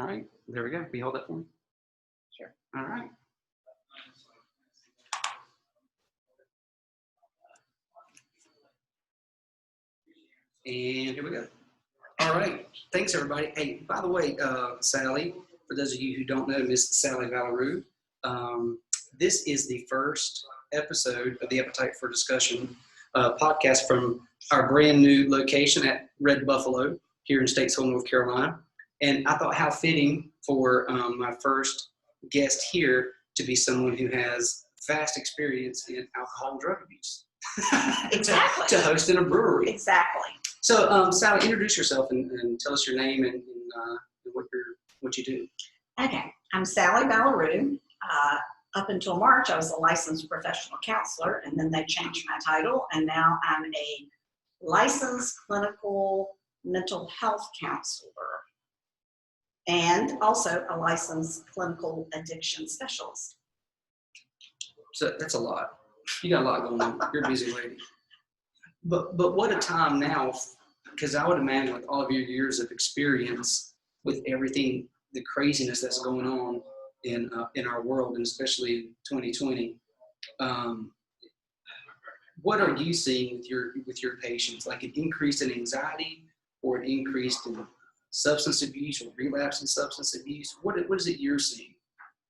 All right, there we go. Will you hold that for me? Sure. All right. And here we go. All right. Thanks, everybody. Hey, by the way, Sallie, for those of you who don't know, Miss Sallie Vallereux, this is the first episode of the Appetite for Discussion podcast from our brand new location at Red Buffalo here in Statesville, North Carolina. And I thought how fitting for my first guest here to be someone who has vast experience in alcohol and drug abuse. Exactly. to host in a brewery. Exactly. So, Sallie, introduce yourself and tell us your name and what you do. Okay. I'm Sallie Vallereux. Up until March, I was a licensed professional counselor, and then they changed my title, and now I'm a licensed clinical mental health counselor and also a licensed clinical addiction specialist. So that's a lot. You got a lot going on. You're a busy lady. But what a time now, because I would imagine with all of your years of experience with everything, the craziness that's going on in our world, and especially in 2020, what are you seeing with your patients? Like an increase in anxiety, or an increase in substance abuse, or relapse in substance abuse? What is it you're seeing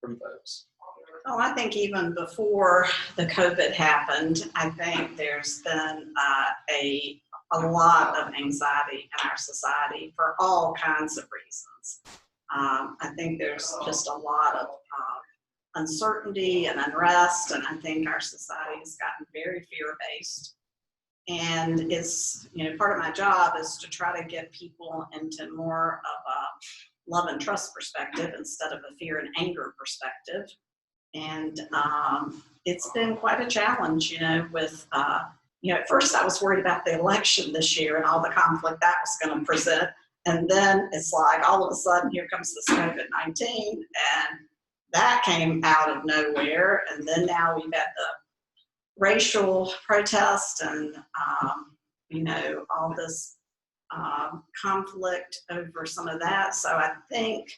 from folks? Well, I think even before the COVID happened, I think there's been a lot of anxiety in our society for all kinds of reasons. I think there's just a lot of uncertainty and unrest, and I think our society has gotten very fear-based. And it's, part of my job is to try to get people into more of a love and trust perspective instead of a fear and anger perspective. And it's been quite a challenge, with, at first I was worried about the election this year and all the conflict that was going to present. And then it's like all of a sudden here comes this COVID-19, and that came out of nowhere. And then now we've had the racial protest and, all this conflict over some of that. So I think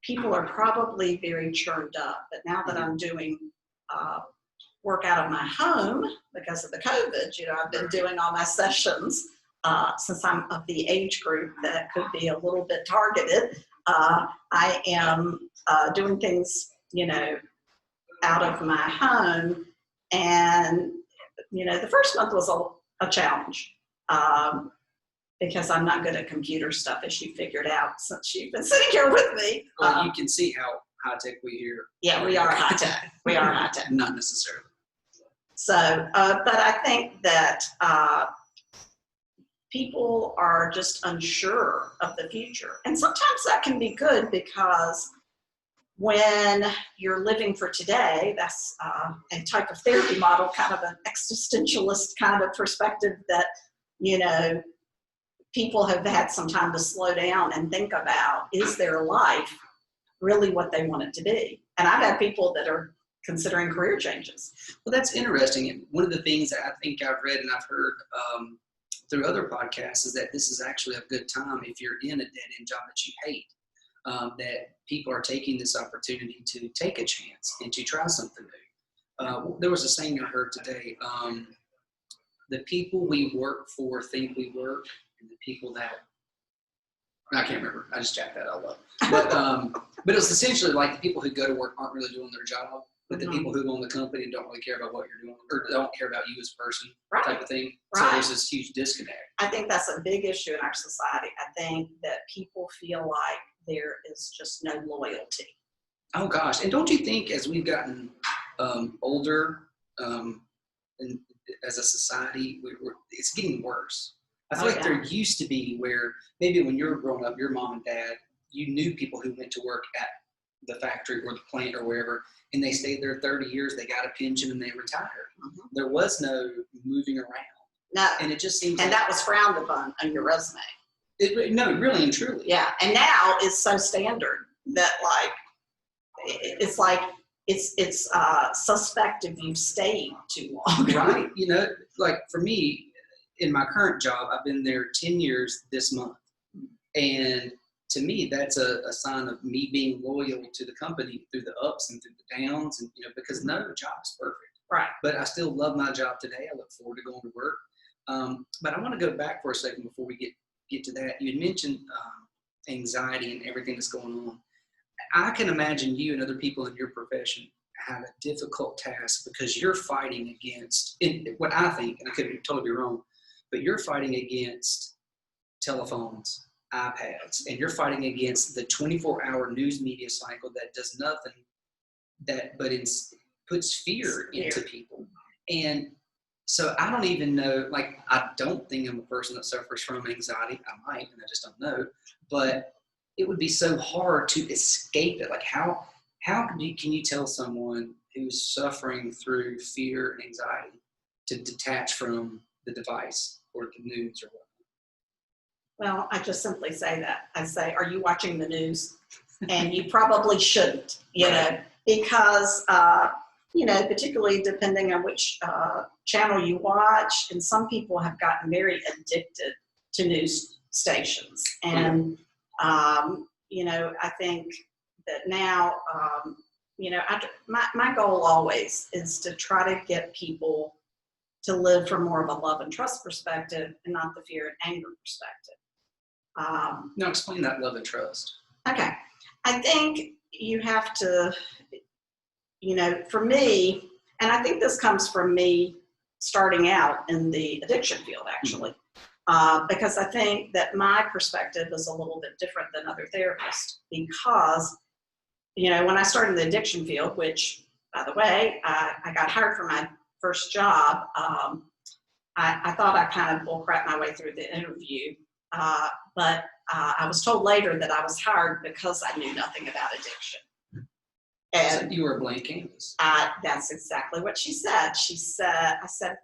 people are probably very churned up. But now that I'm doing work out of my home because of the COVID, I've been doing all my sessions since I'm of the age group that could be a little bit targeted. I am doing things, out of my home. And, the first month was a challenge because I'm not good at computer stuff, as you figured out since you've been sitting here with me. Well, you can see how high-tech we here. Yeah, we are high-tech. We are high-tech. Not necessarily. So, but I think that people are just unsure of the future. And sometimes that can be good because when you're living for today, that's a type of therapy model, kind of an existentialist kind of perspective that, people have had some time to slow down and think about, is their life really what they want it to be? And I've had people that are considering career changes. Well, that's interesting. And one of the things that I think I've read and I've heard through other podcasts is that this is actually a good time if you're in a dead-end job that you hate, that people are taking this opportunity to take a chance and to try something new. There was a saying I heard today, the people we work for think we work, and the people that, I can't remember, I just jacked that all up. But it's essentially like the people who go to work aren't really doing their job, but the people who own the company don't really care about what you're doing, or don't care about you as a person, type of thing. Right. So there's this huge disconnect. I think that's a big issue in our society. I think that people feel like there is just no loyalty. Oh gosh, and don't you think as we've gotten older, and as a society, it's getting worse. I feel like there used to be where maybe when you were growing up, your mom and dad, you knew people who went to work at the factory or the plant or wherever, and they stayed there 30 years, they got a pension, and they retired. Mm-hmm. There was no moving around. No. And it just seems and that was frowned upon on your resume. No, really and truly. Yeah, and now it's so standard that it's suspect if you've stayed too long. Right. Like for me, in my current job, I've been there 10 years this month. And to me, that's a sign of me being loyal to the company through the ups and through the downs, and because no job is perfect. Right. But I still love my job today. I look forward to going to work. But I want to go back for a second before we get to that. You had mentioned anxiety and everything that's going on. I can imagine you and other people in your profession have a difficult task because you're fighting against what I think, and I could totally be wrong, but you're fighting against telephones, iPads, and you're fighting against the 24-hour news media cycle that does nothing but puts fear into people. And so I don't even know, like, I don't think I'm a person that suffers from anxiety. I might, and I just don't know. But it would be so hard to escape it. Like, how can you tell someone who's suffering through fear and anxiety to detach from the device or the news or whatnot? Well, I just simply say that. I say, are you watching the news? And you probably shouldn't, because, particularly depending on which channel you watch, and some people have gotten very addicted to news stations. And, I think that now, my goal always is to try to get people to live from more of a love and trust perspective and not the fear and anger perspective. Now explain that love and trust. Okay. I think you have to, for me, and I think this comes from me starting out in the addiction field, actually, because I think that my perspective is a little bit different than other therapists because, when I started in the addiction field, which, by the way, I got hired for my first job, I thought I kind of bullcrapped my way through the interview, but I was told later that I was hired because I knew nothing about addiction. And so you were a blank canvas. That's exactly what she said. I said,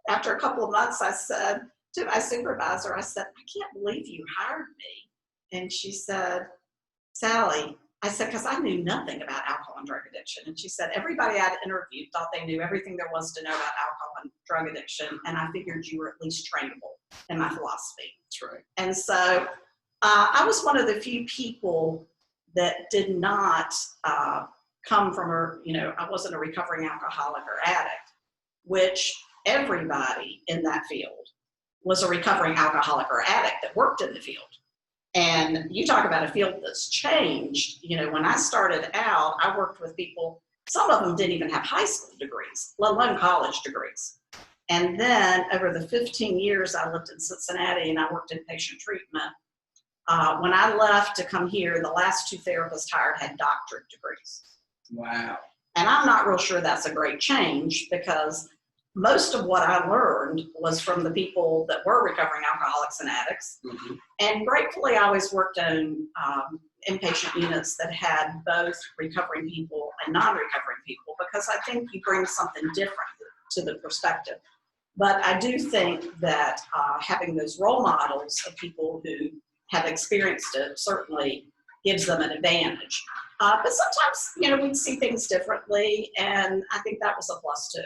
after a couple of months, I said to my supervisor, I said, I can't believe you hired me. And she said, Sallie, I said, because I knew nothing about alcohol and drug addiction. And she said, everybody I'd interviewed thought they knew everything there was to know about alcohol and drug addiction. And I figured you were at least trainable in my philosophy. That's right. And so I was one of the few people that did not come from I wasn't a recovering alcoholic or addict, which everybody in that field was a recovering alcoholic or addict that worked in the field. And you talk about a field that's changed. When I started out, I worked with people, some of them didn't even have high school degrees, let alone college degrees. And then over the 15 years I lived in Cincinnati and I worked in patient treatment, when I left to come here, the last two therapists hired had doctorate degrees. Wow. And I'm not real sure that's a great change because most of what I learned was from the people that were recovering alcoholics and addicts. Mm-hmm. And gratefully, I always worked on inpatient units that had both recovering people and non-recovering people because I think you bring something different to the perspective. But I do think that having those role models of people who have experienced it certainly gives them an advantage. But sometimes, we'd see things differently, and I think that was a plus too.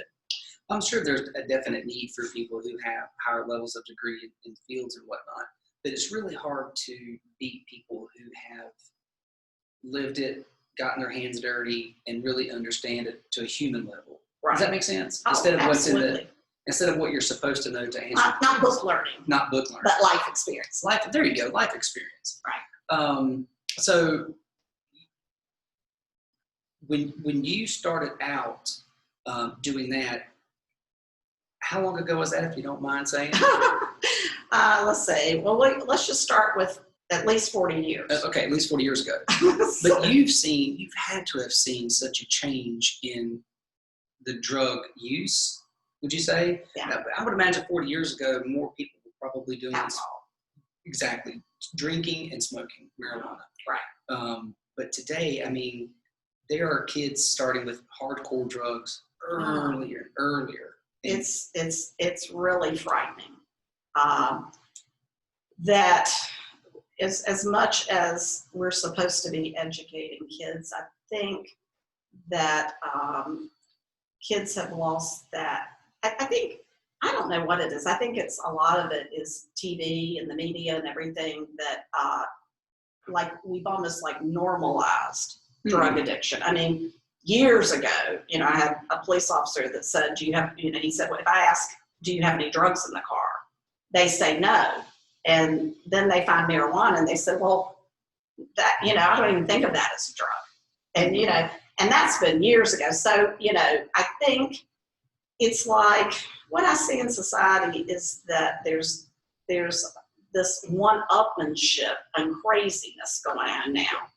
I'm sure there's a definite need for people who have higher levels of degree in fields and whatnot, but it's really hard to beat people who have lived it, gotten their hands dirty, and really understand it to a human level. Right. Does that make sense? Oh, instead of absolutely. Instead of what you're supposed to know to answer. Not book learning. Not book learning. But life experience. There you go, life experience. Right. So when you started out doing that, how long ago was that, if you don't mind saying? Let's see. Well, let's just start with at least 40 years. Okay, at least 40 years ago. But you've had to have seen such a change in the drug use, would you say? Yeah. Now, I would imagine 40 years ago, more people were probably doing alcohol. Exactly. Drinking and smoking marijuana. Right. But today, I mean, there are kids starting with hardcore drugs earlier. It's really frightening. That is, as much as we're supposed to be educating kids, I think that kids have lost that. I don't know what it is. I think it's a lot of it is TV and the media and everything that we've almost like normalized drug addiction. I mean, years ago, you know, I had a police officer that said, do you have, you know, he said, well, if I ask, do you have any drugs in the car? They say no. And then they find marijuana and they said, well, that, you know, I don't even think of that as a drug. And, you know, and that's been years ago. So, you know, I think it's like what I see in society is that there's this one-upmanship and craziness going on now.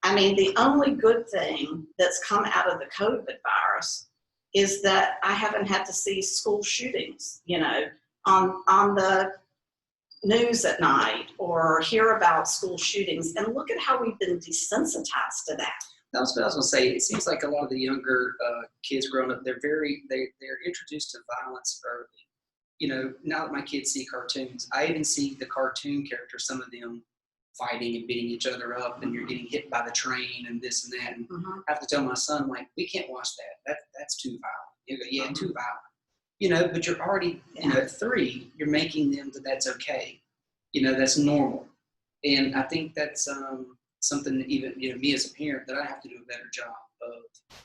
I mean, the only good thing that's come out of the COVID virus is that I haven't had to see school shootings, you know, on the news at night or hear about school shootings. And look at how we've been desensitized to that. That's what I was going to say. It seems like a lot of the younger kids growing up, they're introduced to violence early. You know, now that my kids see cartoons, I even see the cartoon characters, some of them fighting and beating each other up, and you're getting hit by the train and this and that. And I have to tell my son, like, we can't watch that. That's too violent. You go, yeah, too violent. You know, but you're already, you know, at 3, you're making them that's okay. You know, that's normal. And I think that's something that even, you know, me as a parent, that I have to do a better job of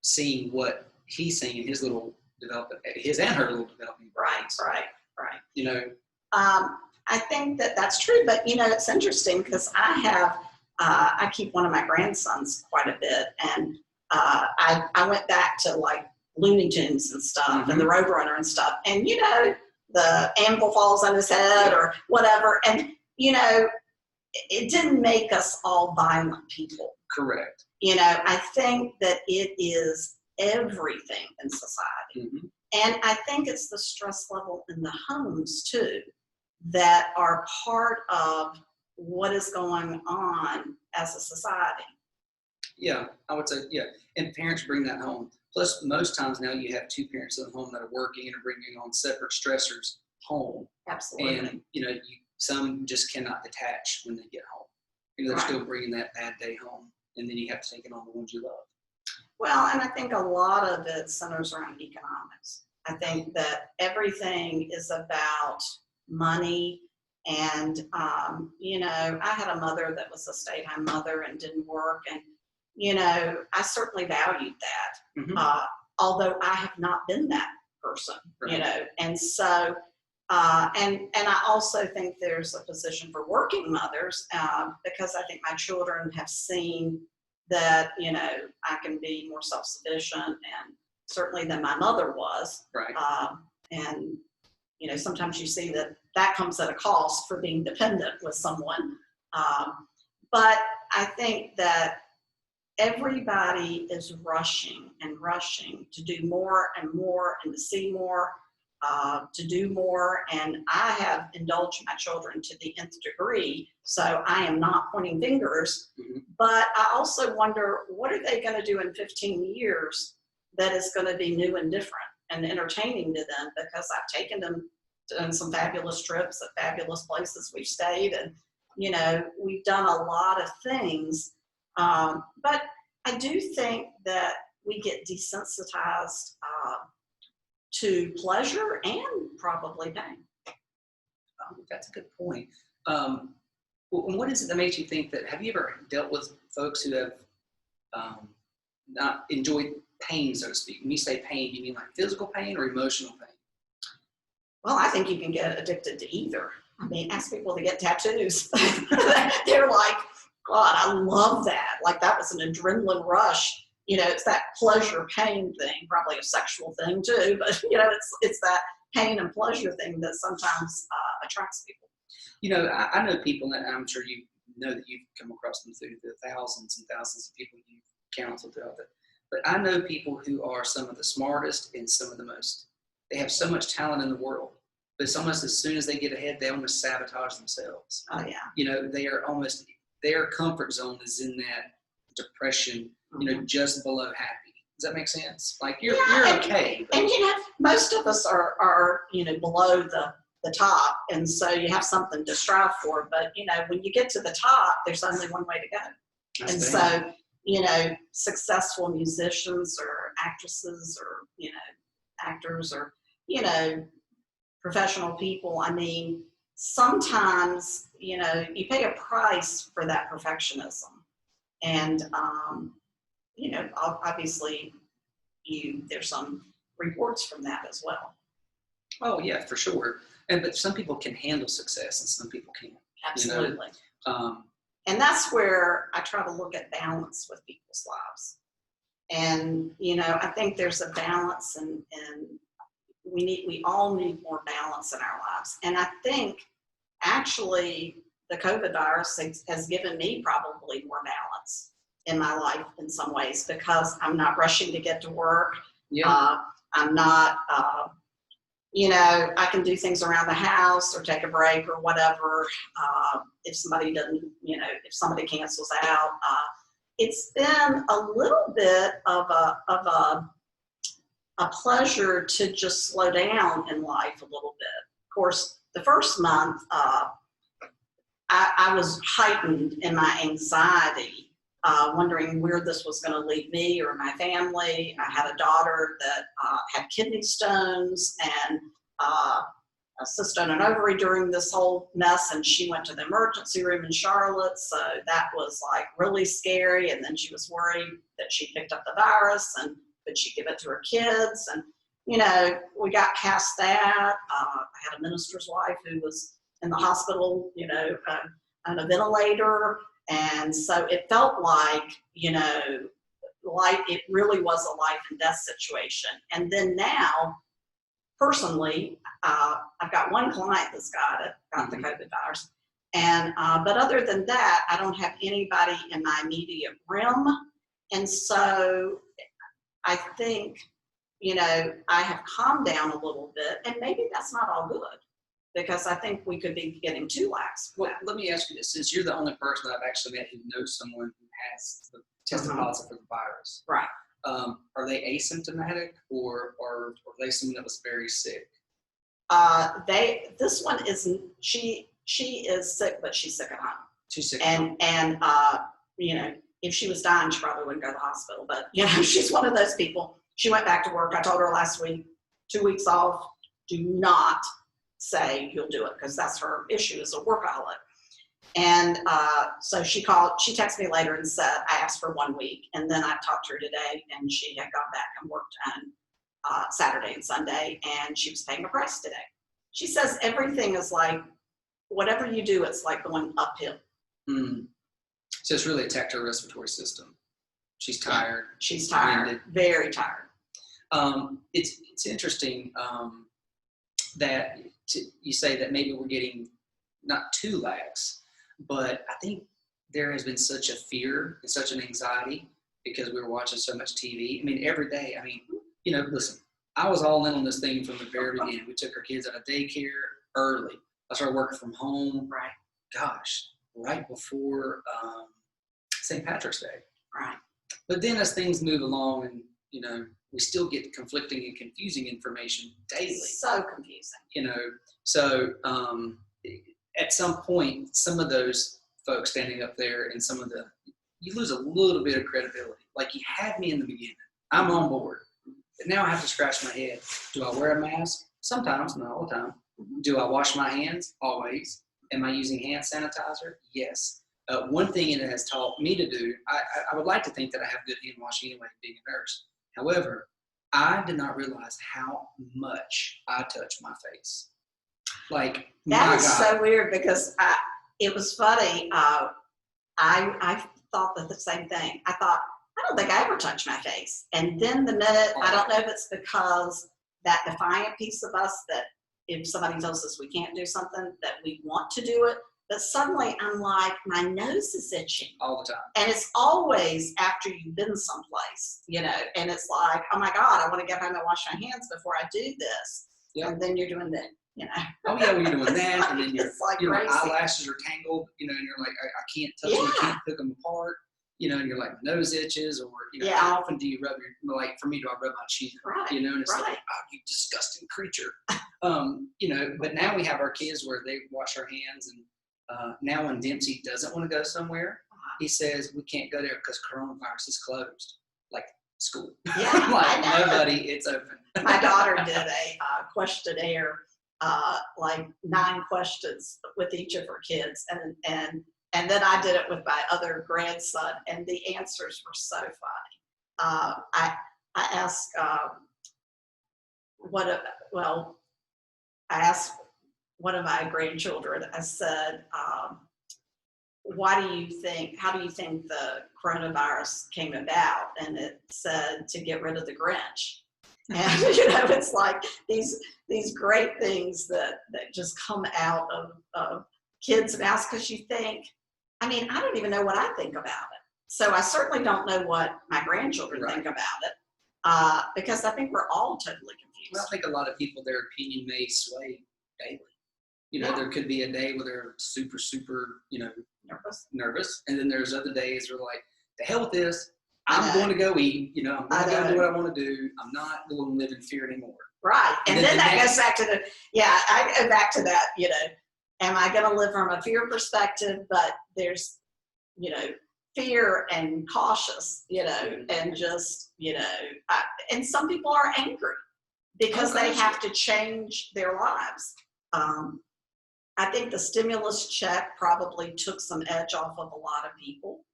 seeing what he's seeing in his little development, his and her little development. Right. You know, I think that's true, but you know, it's interesting because I keep one of my grandsons quite a bit, and I went back to like Looney Tunes and stuff, and the Roadrunner and stuff, and you know, the anvil falls on his head or whatever, and you know, it didn't make us all violent people. Correct. You know, I think that it is everything in society. And I think it's the stress level in the homes too that are part of what is going on as a society. Yeah, I would say, yeah. And parents bring that home. Plus, most times now you have 2 parents in the home that are working and are bringing on separate stressors home. Absolutely. And, you know, some just cannot detach when they get home. You know, they're still bringing that bad day home. And then you have to take it on the ones you love. Well, and I think a lot of it centers around economics. I think that everything is about money. And, you know, I had a mother that was a stay-at-home mother and didn't work. And, you know, I certainly valued that, although I have not been that person, you know. And so, and I also think there's a position for working mothers because I think my children have seen that, you know, I can be more self-sufficient and certainly than my mother was. And, you know, sometimes you see that comes at a cost for being dependent with someone. But I think that everybody is rushing to do more and more and to see more, to do more. And I have indulged my children to the nth degree. So I am not pointing fingers, but I also wonder, what are they going to do in 15 years that is going to be new and different and entertaining to them? Because I've taken them on some fabulous trips at fabulous places we've stayed, and you know, we've done a lot of things, but I do think that we get desensitized to pleasure and probably pain. That's a good point. What is it that makes you think that, have you ever dealt with folks who have not enjoyed pain, so to speak? When you say pain, you mean like physical pain or emotional pain? Well, I think you can get addicted to either. I mean, ask people to get tattoos. They're like, God, I love that. Like that was an adrenaline rush. You know, it's that pleasure pain thing, probably a sexual thing too, but you know, it's that pain and pleasure thing that sometimes attracts people. You know, I know people, and I'm sure you know that you've come across them through the thousands and thousands of people you've counseled throughout it. But I know people who are some of the smartest and some of the most, they have so much talent in the world, but it's almost as soon as they get ahead, they almost sabotage themselves. Oh yeah. You know, they are almost, their comfort zone is in that depression, you know, just below happy. Does that make sense? Like you're okay. And you know, most of us are you know, below the top, and so you have something to strive for. But you know, when you get to the top, there's only one way to go. And so, you know, successful musicians or actresses or, you know, actors or, you know, professional people, I mean, sometimes, you know, you pay a price for that perfectionism. And, you know, obviously there's some rewards from that as well. Oh yeah, for sure. But some people can handle success and some people can't. Absolutely. You know? And that's where I try to look at balance with people's lives. And, you know, I think there's a balance, and we all need more balance in our lives. And I think actually the COVID virus has given me probably more balance in my life in some ways, because I'm not rushing to get to work. Yeah. I'm not, you know, I can do things around the house or take a break or whatever. If somebody doesn't, you know, if somebody cancels out, it's been a little bit of a pleasure to just slow down in life a little bit. Of course, the first month, I was heightened in my anxiety, wondering where this was going to lead me or my family. I had a daughter that had kidney stones and a cyst on an ovary during this whole mess, and she went to the emergency room in Charlotte, so that was like really scary. And then she was worried that she picked up the virus and could she give it to her kids, and you know, we got past that. I had a minister's wife who was in the hospital, you know, on a ventilator, and so it felt like, you know, it really was a life and death situation. And then now, personally, I've got one client that's got the COVID virus, and but other than that, I don't have anybody in my immediate realm, and so I think, you know, I have calmed down a little bit, and maybe that's not all good, because I think we could be getting too lax. Well, let me ask you this: since you're the only person I've actually met who knows someone who has tested positive for the virus, Right? Are they asymptomatic, or are they someone that was very sick? This one isn't. She is sick, but she's sick at home. She's sick. And you know, if she was dying, she probably wouldn't go to the hospital. But you know, she's one of those people. She went back to work. I told her last week, 2 weeks off. Do not say you'll do it, because that's her issue, is a workaholic. And so she texted me later and said, I asked for 1 week. And then I talked to her today, and she had gone back and worked on Saturday and Sunday, and she was paying a price today. She says everything is like, whatever you do, it's like going uphill. Mm. So it's really attacked her respiratory system. She's tired. She's tired, very tired. It's interesting that you say that maybe we're getting not too lax, but I think there has been such a fear and such an anxiety because we were watching so much TV. I mean, every day. I mean, you know, listen, I was all in on this thing from the very beginning. We took our kids out of daycare early. I started working from home. Right. Gosh, right before St. Patrick's Day. Right. But then as things move along, and you know, we still get conflicting and confusing information daily. So confusing. You know, so at some point, some of those folks standing up there and you lose a little bit of credibility. Like, you had me in the beginning. I'm on board. But now I have to scratch my head. Do I wear a mask? Sometimes, not all the time. Do I wash my hands? Always. Am I using hand sanitizer? Yes. One thing it has taught me to do, I would like to think that I have good hand washing anyway, being a nurse. However, I did not realize how much I touch my face. Like, that is so weird, because it was funny. I thought the same thing. I thought, I don't think I ever touch my face. And then the minute, I don't know if it's because that defiant piece of us that if somebody tells us we can't do something, that we want to do it. But suddenly I'm like, my nose is itching. All the time. And it's always after you've been someplace, you know, and it's like, oh my God, I want to get home and wash my hands before I do this. Yep. And then you're doing that, you know. Oh yeah, well, you're doing that, and then your crazy. Eyelashes are tangled, you know, and you're like, I can't touch them, I can't pick them apart, you know, and you're like, my nose itches, or, you know, how often do you rub like, for me, do I rub my chin? Right. You know, and it's like, oh, you disgusting creature. You know, but now we have our kids where they wash their hands, and now when Dempsey doesn't want to go somewhere, he says, we can't go there because coronavirus is closed, like school. Yeah, like, nobody, it's open. My daughter did a questionnaire like 9 questions with each of her kids. And then I did it with my other grandson, and the answers were so funny. I asked, I asked one of my grandchildren, I said, how do you think the coronavirus came about? And it said to get rid of the Grinch. And, it's like these great things that just come out of kids' mouths, because you think, I don't even know what I think about it. So I certainly don't know what my grandchildren think about it, because I think we're all totally confused. Well, I think a lot of people, their opinion may sway daily. There could be a day where they're super, super, nervous. And then there's other days where like, the hell with this. I'm going to go eat. I'm going to go do what I want to do. I'm not going to live in fear anymore. Right. And then that goes back to I go back to that, am I going to live from a fear perspective? But there's, fear and cautious, and just, and some people are angry because they have to change their lives. I think the stimulus check probably took some edge off of a lot of people,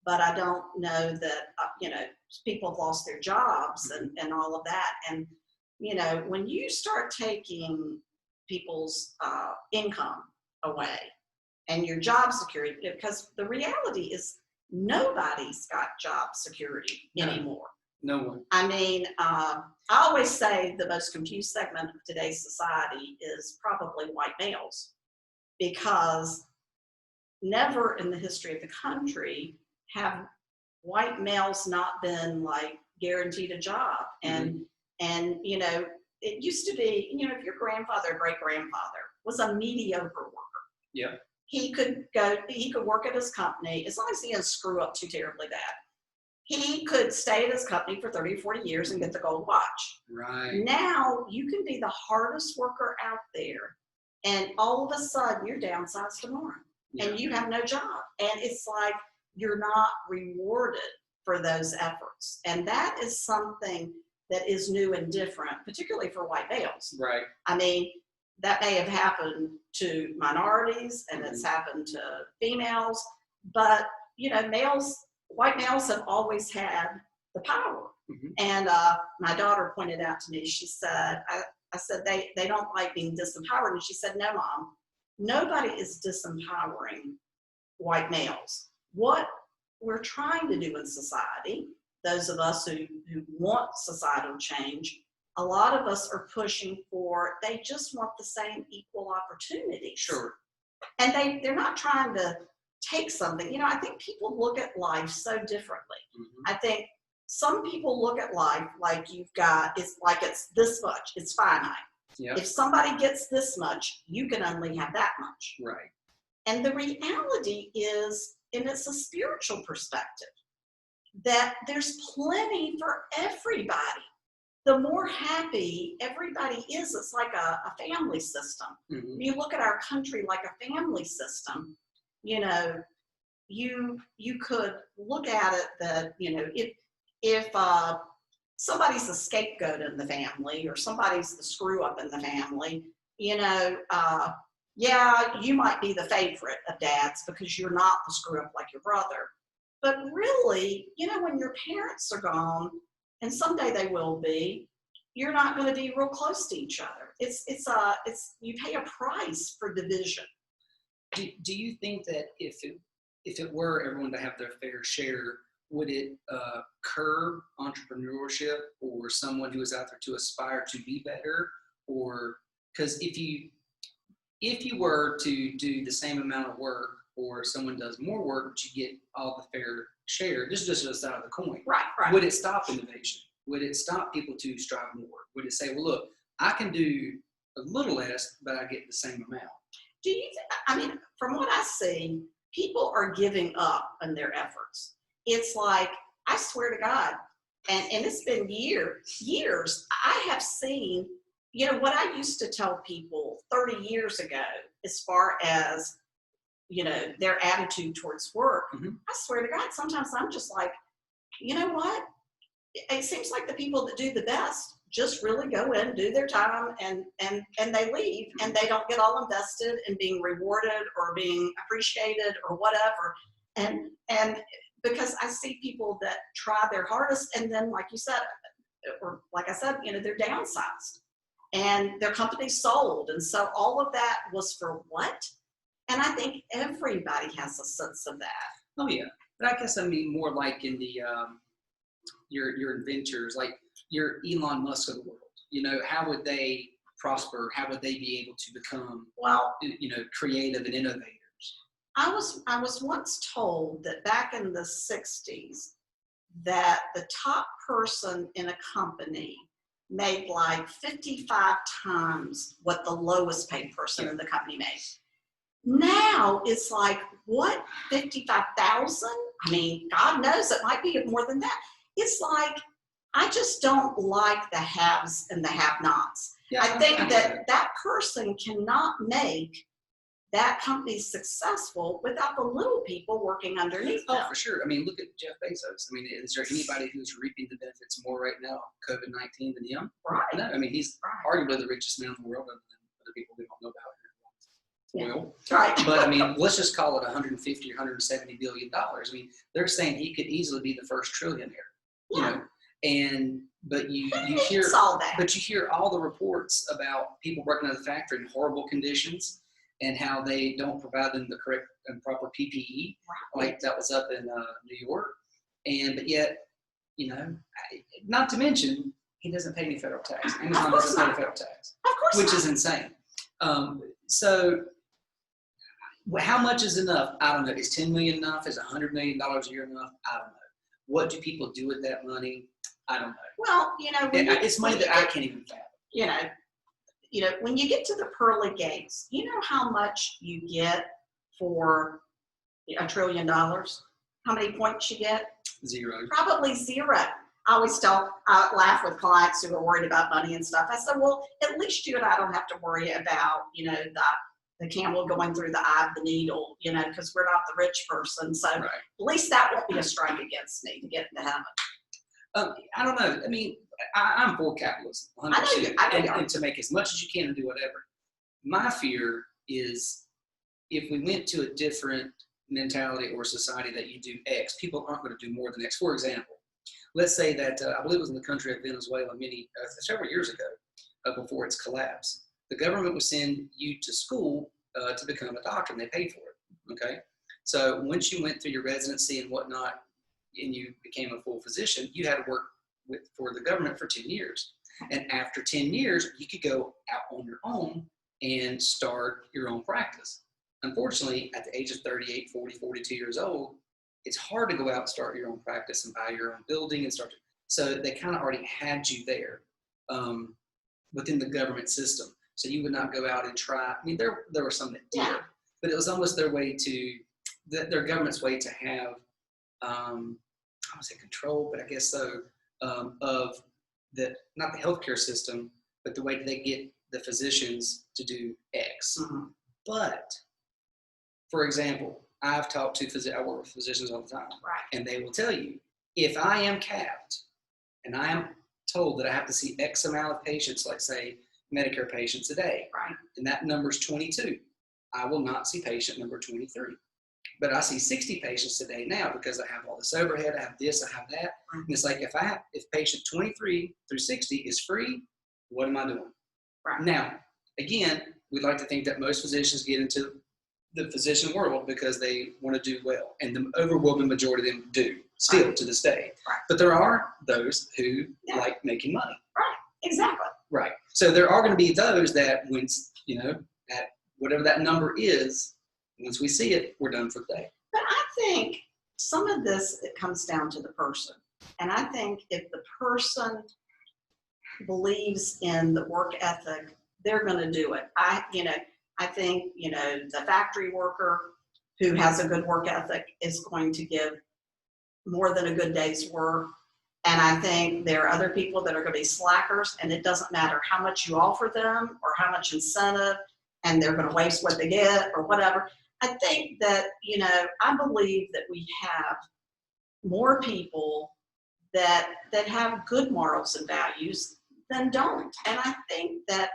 but I don't know that, people have lost their jobs and all of that. And, when you start taking people's income away and your job security, because the reality is nobody's got job security anymore. No one. I always say the most confused segment of today's society is probably white males, because never in the history of the country have white males not been like guaranteed a job. And it used to be, if your grandfather or great grandfather was a mediocre worker, he could work at his company as long as he didn't screw up too terribly bad. He could stay at his company for 30 or 40 years and get the gold watch. Right. Now you can be the hardest worker out there, and all of a sudden you're downsized tomorrow and you have no job. And it's like you're not rewarded for those efforts. And that is something that is new and different, particularly for white males. Right. That may have happened to minorities and it's happened to females, but white males have always had the power. And my daughter pointed out to me, she said, I said, they don't like being disempowered. And she said, no, Mom, nobody is disempowering white males. What we're trying to do in society, those of us who want societal change, a lot of us are pushing for, they just want the same equal opportunities. Sure. And they're not trying to take something. I think people look at life so differently. I think some people look at life like it's this much, it's finite. Yep. If somebody gets this much, you can only have that much. Right. And the reality is, and it's a spiritual perspective, that there's plenty for everybody. The more happy everybody is, it's like a family system. You look at our country like a family system, you could look at it that, if somebody's the scapegoat in the family or somebody's the screw up in the family, you might be the favorite of dads because you're not the screw up like your brother. But really, when your parents are gone, and someday they will be, you're not going to be real close to each other. It's you pay a price for division. Do you think that if it were everyone to have their fair share, would it curb entrepreneurship or someone who is out there to aspire to be better? Or because if you were to do the same amount of work, or someone does more work but you get all the fair share, this is just the side of the coin. Right. Would it stop innovation? Would it stop people to strive more? Would it say, well, look, I can do a little less, but I get the same amount? Do you think, from what I see, people are giving up on their efforts. It's like, I swear to God, and it's been years, I have seen, what I used to tell people 30 years ago, as far as, their attitude towards work, I swear to God, sometimes I'm just like, you know what? it seems like the people that do the best just really go in, do their time, and they leave, and they don't get all invested in being rewarded or being appreciated or whatever. And because I see people that try their hardest, and then, like you said, or like I said, they're downsized and their company's sold. And so all of that was for what? And I think everybody has a sense of that. Oh yeah, but I guess I mean more like in the your inventors, like your Elon Musk of the world. How would they prosper? How would they be able to become creative and innovators? I was once told that back in the 60s that the top person in a company made like 55 times what the lowest paid person in the company made. Now it's like, what, 55,000? I mean, God knows it might be more than that. It's like, I just don't like the haves and the have-nots. Yeah, I think that person cannot make that company successful without the little people working underneath them. Oh, for sure. I mean, look at Jeff Bezos. I mean, is there anybody who's reaping the benefits more right now, COVID-19, than him? Right. No, I mean, he's arguably the richest man in the world, other than other people we don't know about. Oil. Right. But I mean, let's just call it 150 or 170 billion dollars. I mean, they're saying he could easily be the first trillionaire. But you hear all that. But you hear all the reports about people working at the factory in horrible conditions and how they don't provide them the correct and proper PPE. Right. Like that was up in New York, but yet, not to mention he doesn't pay any federal tax. Amazon doesn't pay federal tax, of course, which is insane. So. How much is enough? I don't know. Is $10 million enough? Is $100 million a year enough? I don't know. What do people do with that money? I don't know. Well, it's money that I can't even fathom. When you get to the pearly gates, you know how much you get for $1 trillion? How many points you get? 0. Probably 0. I laugh with clients who are worried about money and stuff. I said, well, at least you and I don't have to worry about, the camel going through the eye of the needle, because we're not the rich person. So right. At least that won't be a strike against me to get into heaven. I don't know. I mean, I'm for capitalism. 100%, I know and to make as much as you can and do whatever. My fear is if we went to a different mentality or society that you do X, people aren't going to do more than X. For example, let's say that I believe it was in the country of Venezuela several years ago, before its collapse. The government would send you to school to become a doctor, and they paid for it. Okay, so once you went through your residency and whatnot, and you became a full physician, you had to work for the government for 10 years. And after 10 years, you could go out on your own and start your own practice. Unfortunately, at the age of 38, 40, 42 years old, it's hard to go out and start your own practice and buy your own building and start. So they kind of already had you there within the government system. So you would not go out and try. I mean, there were some that did, but it was almost their way their government's way to have, I would say control, but I guess so, of not the healthcare system, but the way that they get the physicians to do X. Mm-hmm. But, for example, I've talked to I work with physicians all the time, right. And they will tell you, if I am capped and I am told that I have to see X amount of patients, like say Medicare patients a day, right. And that number is 22, I will not see patient number 23. But I see 60 patients a day now because I have all this overhead, I have this, I have that. Mm-hmm. And it's like if patient 23 through 60 is free, what am I doing? Right. Now, again, we'd like to think that most physicians get into the physician world because they want to do well. And the overwhelming majority of them do, still right. To this day. Right. But there are those who like making money. Right, exactly. Right. So there are going to be those that once, at whatever that number is, once we see it, we're done for the day. But I think some of this, it comes down to the person. And I think if the person believes in the work ethic, they're going to do it. I think, the factory worker who has a good work ethic is going to give more than a good day's work. And I think there are other people that are going to be slackers, and it doesn't matter how much you offer them or how much incentive, and they're going to waste what they get or whatever. I think that, I believe that we have more people that have good morals and values than don't. And I think that,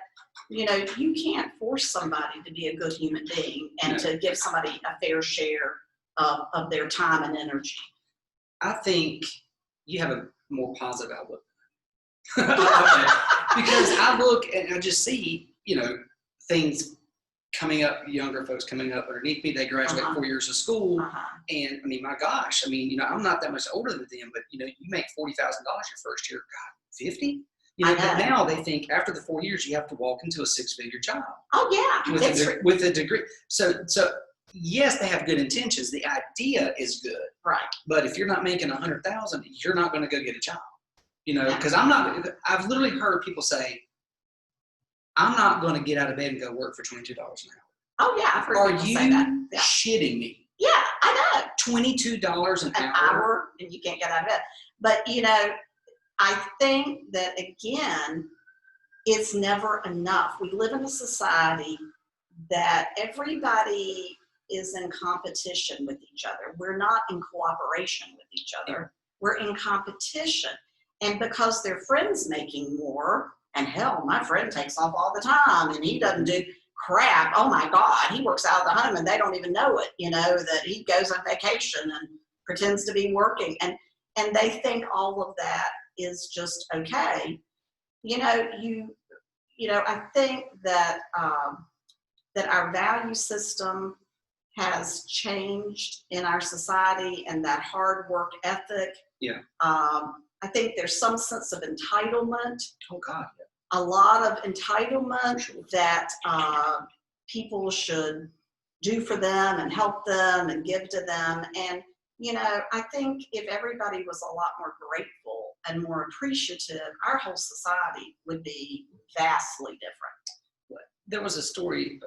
you can't force somebody to be a good human being and to give somebody a fair share of their time and energy. I think you have a more positive outlook. Because I look and I just see, things coming up, younger folks coming up underneath me. They graduate 4 years of school. And I mean, my gosh, I'm not that much older than them, but you make $40,000 your first year. God, 50? But now they think after the 4 years, you have to walk into a six-figure job. Oh yeah. With a degree. So yes, they have good intentions. The idea is good. Right. But if you're not making $100,000, you're not going to go get a job. Because I've literally heard people say, I'm not going to get out of bed and go work for $22 an hour. Oh yeah, I've heard Are people you say that. Yeah. shitting me? Yeah, I know. $22 an hour, and you can't get out of bed. But I think that again, it's never enough. We live in a society that everybody is in competition with each other. We're not in cooperation with each other. We're in competition. And because their friend's making more, and hell, my friend takes off all the time and he doesn't do crap. Oh my God, he works out of the home and they don't even know it, that he goes on vacation and pretends to be working. And they think all of that is just okay. I think that that our value system has changed in our society, and that hard work ethic. Yeah. I think there's some sense of entitlement. Oh God. A lot of entitlement that people should do for them and help them and give to them. And, I think if everybody was a lot more grateful and more appreciative, our whole society would be vastly different. There was a story,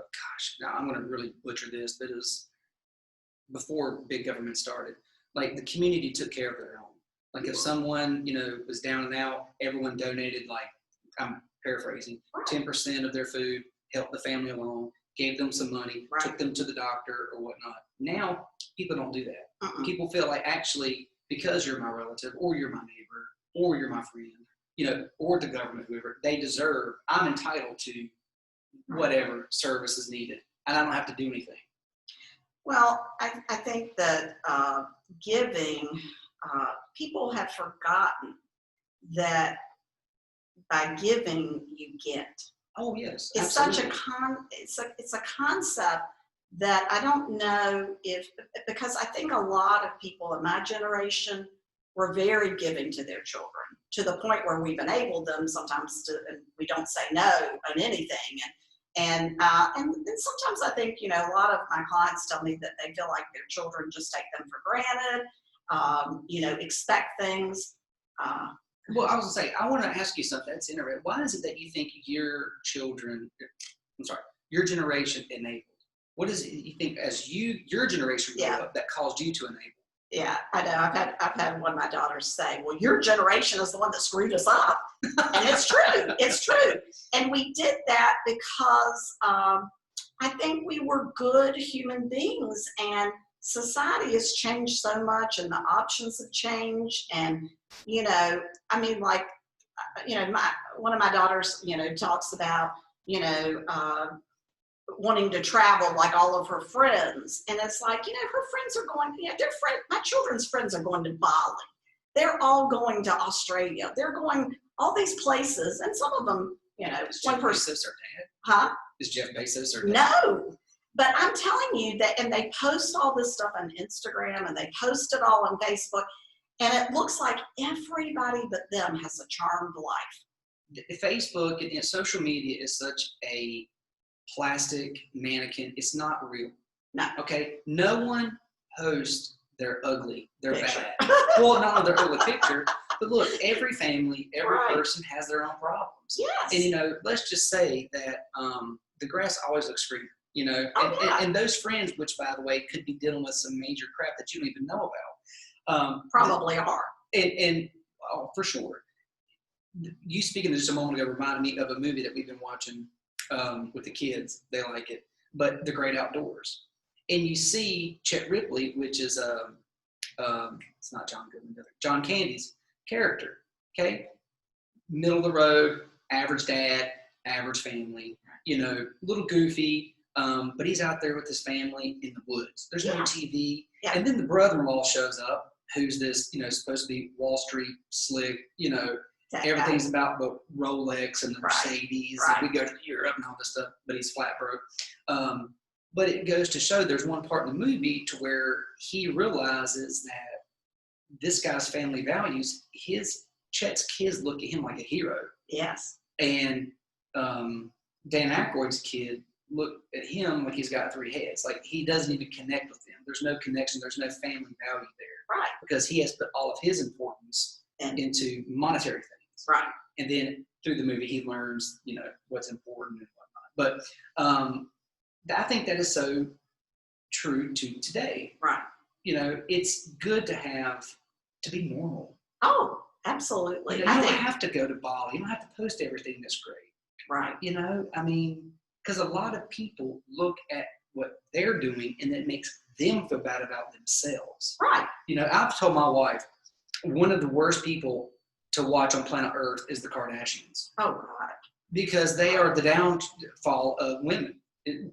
now I'm going to really butcher this, but it was before big government started. Like the community took care of their own. Like if someone, was down and out, everyone donated, like, I'm paraphrasing, 10% of their food, helped the family along, gave them some money, took them to the doctor or whatnot. Now, people don't do that. People feel like actually, because you're my relative or you're my neighbor or you're my friend, or the government, whoever, I'm entitled to whatever service is needed. And I don't have to do anything. Well, I think that giving, people have forgotten that by giving you get. Oh yes, it's absolutely. It's a concept that I don't know because I think a lot of people in my generation were very giving to their children, to the point where we've enabled them sometimes and we don't say no on anything. And sometimes I think, a lot of my clients tell me that they feel like their children just take them for granted, expect things. Well, I was going to say, I want to ask you something that's interesting. Why is it that you think your generation enabled? What is it you think as your generation grew up that caused you to enable? Yeah, I know. I've had one of my daughters say, well, your generation is the one that screwed us up. And it's true. It's true. And we did that because I think we were good human beings, and society has changed so much and the options have changed. And, one of my daughters, talks about, wanting to travel like all of her friends. And it's like, her friends are going, my children's friends are going to Bali. They're all going to Australia. They're going all these places. And some of them, Is Jeff Bezos her dad? Huh? Is Jeff Bezos her dad? No. But I'm telling you that, and they post all this stuff on Instagram and they post it all on Facebook. And it looks like everybody but them has a charmed life. Facebook and social media is such a plastic mannequin. It's not real. No. Okay. No one posts their ugly, their picture. Bad. Well, not their ugly picture, but look, every family, every person has their own problems. Yes. And let's just say that the grass always looks greener. And those friends, which by the way could be dealing with some major crap that you don't even know about, probably are. And for sure. You speaking just a moment ago reminded me of a movie that we've been watching with the kids. They like it, but The Great Outdoors. And you see Chet Ripley, which is it's not John Goodman, John Candy's character. Okay, middle of the road, average dad, average family. You know, a little goofy, but he's out there with his family in the woods. There's no TV, and then the brother-in-law shows up, who's this, you know, supposed to be Wall Street slick, you know. Everything's about the Rolex and the Mercedes, and we go to Europe and all this stuff, but he's flat broke. But it goes to show there's one part in the movie to where he realizes that this guy's family values, Chet's kids look at him like a hero. Yes. And Dan Aykroyd's kid look at him like he's got three heads. Like he doesn't even connect with them. There's no connection. There's no family value there. Right. Because he has put all of his importance into monetary things. Right. And then through the movie, he learns, you know, what's important and whatnot. But I think that is so true to today. Right. You know, it's good to be normal. Oh, absolutely. You know, you don't have to go to Bali. You don't have to post everything that's great. Right. You know, I mean, because a lot of people look at what they're doing and it makes them feel bad about themselves. Right. You know, I've told my wife, one of the worst people to watch on planet Earth is the Kardashians. Oh, God. Because they are the downfall of women.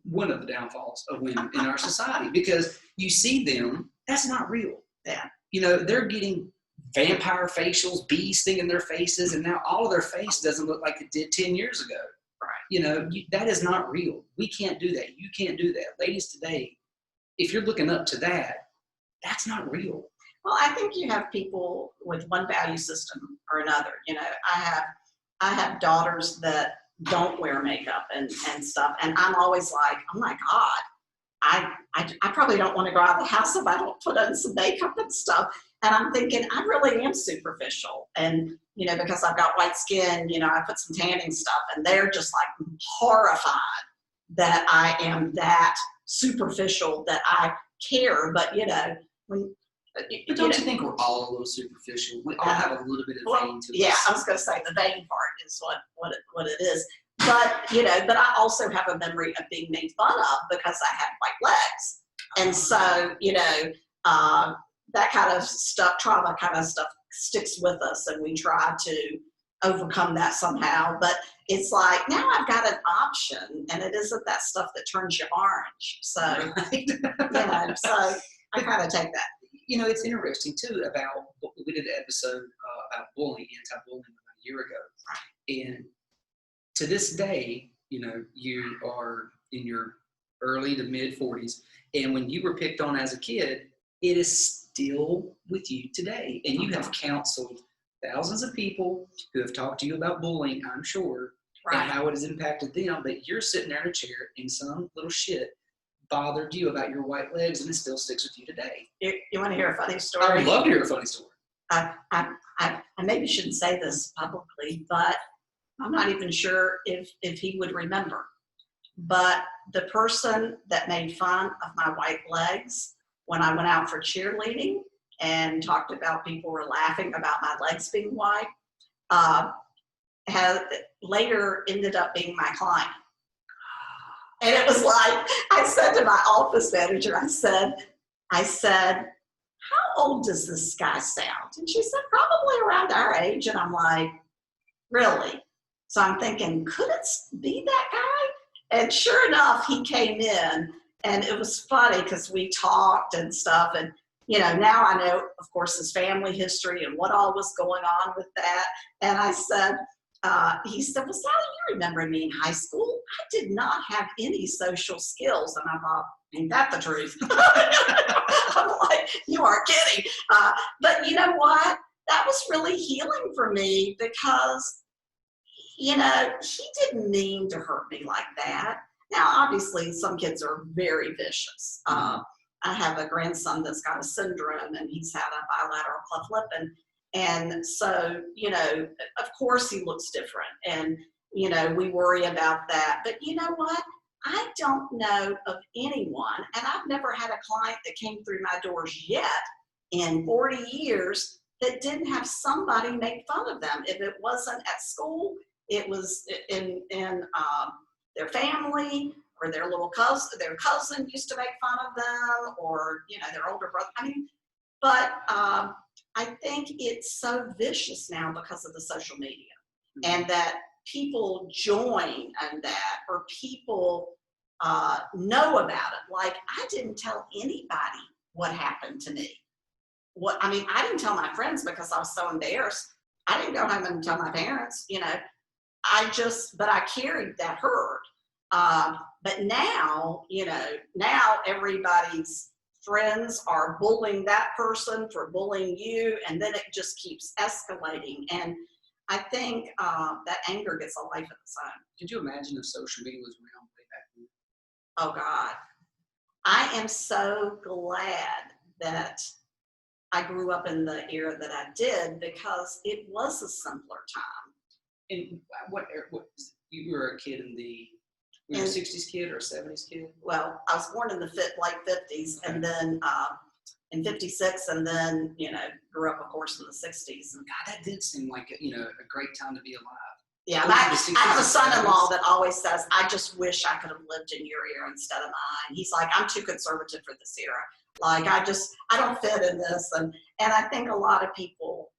One of the downfalls of women in our society. Because you see them, that's not real. Yeah. You know, they're getting vampire facials, bees stinging their faces, and now all of their face doesn't look like it did 10 years ago. Right. You know, that is not real. We can't do that. You can't do that. Ladies today, if you're looking up to that, that's not real. Well, I think you have people with one value system or another. You know, I have daughters that don't wear makeup and stuff, and I'm always like, oh my God, I probably don't want to go out of the house if I don't put on some makeup and stuff. And I'm thinking, I really am superficial. And, you know, because I've got white skin, you know, I put some tanning stuff, and they're just like horrified that I am that superficial, that I care. But, you know, but don't you think we're all a little superficial? We all have a little bit of vein to us. Yeah, I was going to say the vein part is what it is. But, you know, but I also have a memory of being made fun of because I had white legs. And so, you know, that kind of stuff, trauma kind of stuff sticks with us, and we try to overcome that somehow. But it's like, now I've got an option, and it isn't that stuff that turns you orange. So, right. You know, so I kind of take that. You know, it's interesting too we did an episode about bullying, anti-bullying about a year ago. And to this day, you know, you are in your early to mid 40s. And when you were picked on as a kid, it is still with you today. And you have counseled thousands of people who have talked to you about bullying, I'm sure, and how it has impacted them. But you're sitting there in a chair and some little shit bothered you about your white legs, and it still sticks with you today. You want to hear a funny story? I would love to hear a funny story. I maybe shouldn't say this publicly, but I'm not even sure if he would remember. But the person that made fun of my white legs when I went out for cheerleading and talked about people were laughing about my legs being white, has later ended up being my client. And it was like, I said to my office manager, I said, how old does this guy sound? And she said, probably around our age. And I'm like, really? So I'm thinking, could it be that guy? And sure enough, he came in, and it was funny because we talked and stuff. And, you know, now I know, of course, his family history and what all was going on with that. And I said, he said, well, Sally, you remember me in high school? I did not have any social skills. And I thought, ain't that the truth? I'm like, you are kidding. But you know what? That was really healing for me because, you know, he didn't mean to hurt me like that. Now, obviously, some kids are very vicious. I have a grandson that's got a syndrome, and he's had a bilateral cleft lip. And so, you know, of course he looks different, and, you know, we worry about that. But you know what? I don't know of anyone, and I've never had a client that came through my doors yet in 40 years that didn't have somebody make fun of them. If it wasn't at school, it was in their family, or their little cousin, their cousin used to make fun of them, or, you know, their older brother. I mean, but I think it's so vicious now because of the social media, Mhm. and that people join on that, or people know about it. Like, I didn't tell anybody what happened to me. I didn't tell my friends because I was so embarrassed. I didn't go home and tell my parents, but I carried that hurt. But now, now everybody's friends are bullying that person for bullying you, and then it just keeps escalating. And I think that anger gets a life of its own. Could you imagine if social media was around way back then? Oh God, I am so glad that I grew up in the era that I did, because it was a simpler time. And what you were a kid were you a 60s kid or a 70s kid? Well, I was born in the late 50s, Okay. and then in 56, and then, grew up, of course, in the 60s. And God, that did seem like a great time to be alive. yeah, Oh, and I the 60s have a and son-in-law 70s? that always says, I just wish I could have lived in your era instead of mine. He's like, I'm too conservative for this era. Like, I don't fit in this. And I think a lot of people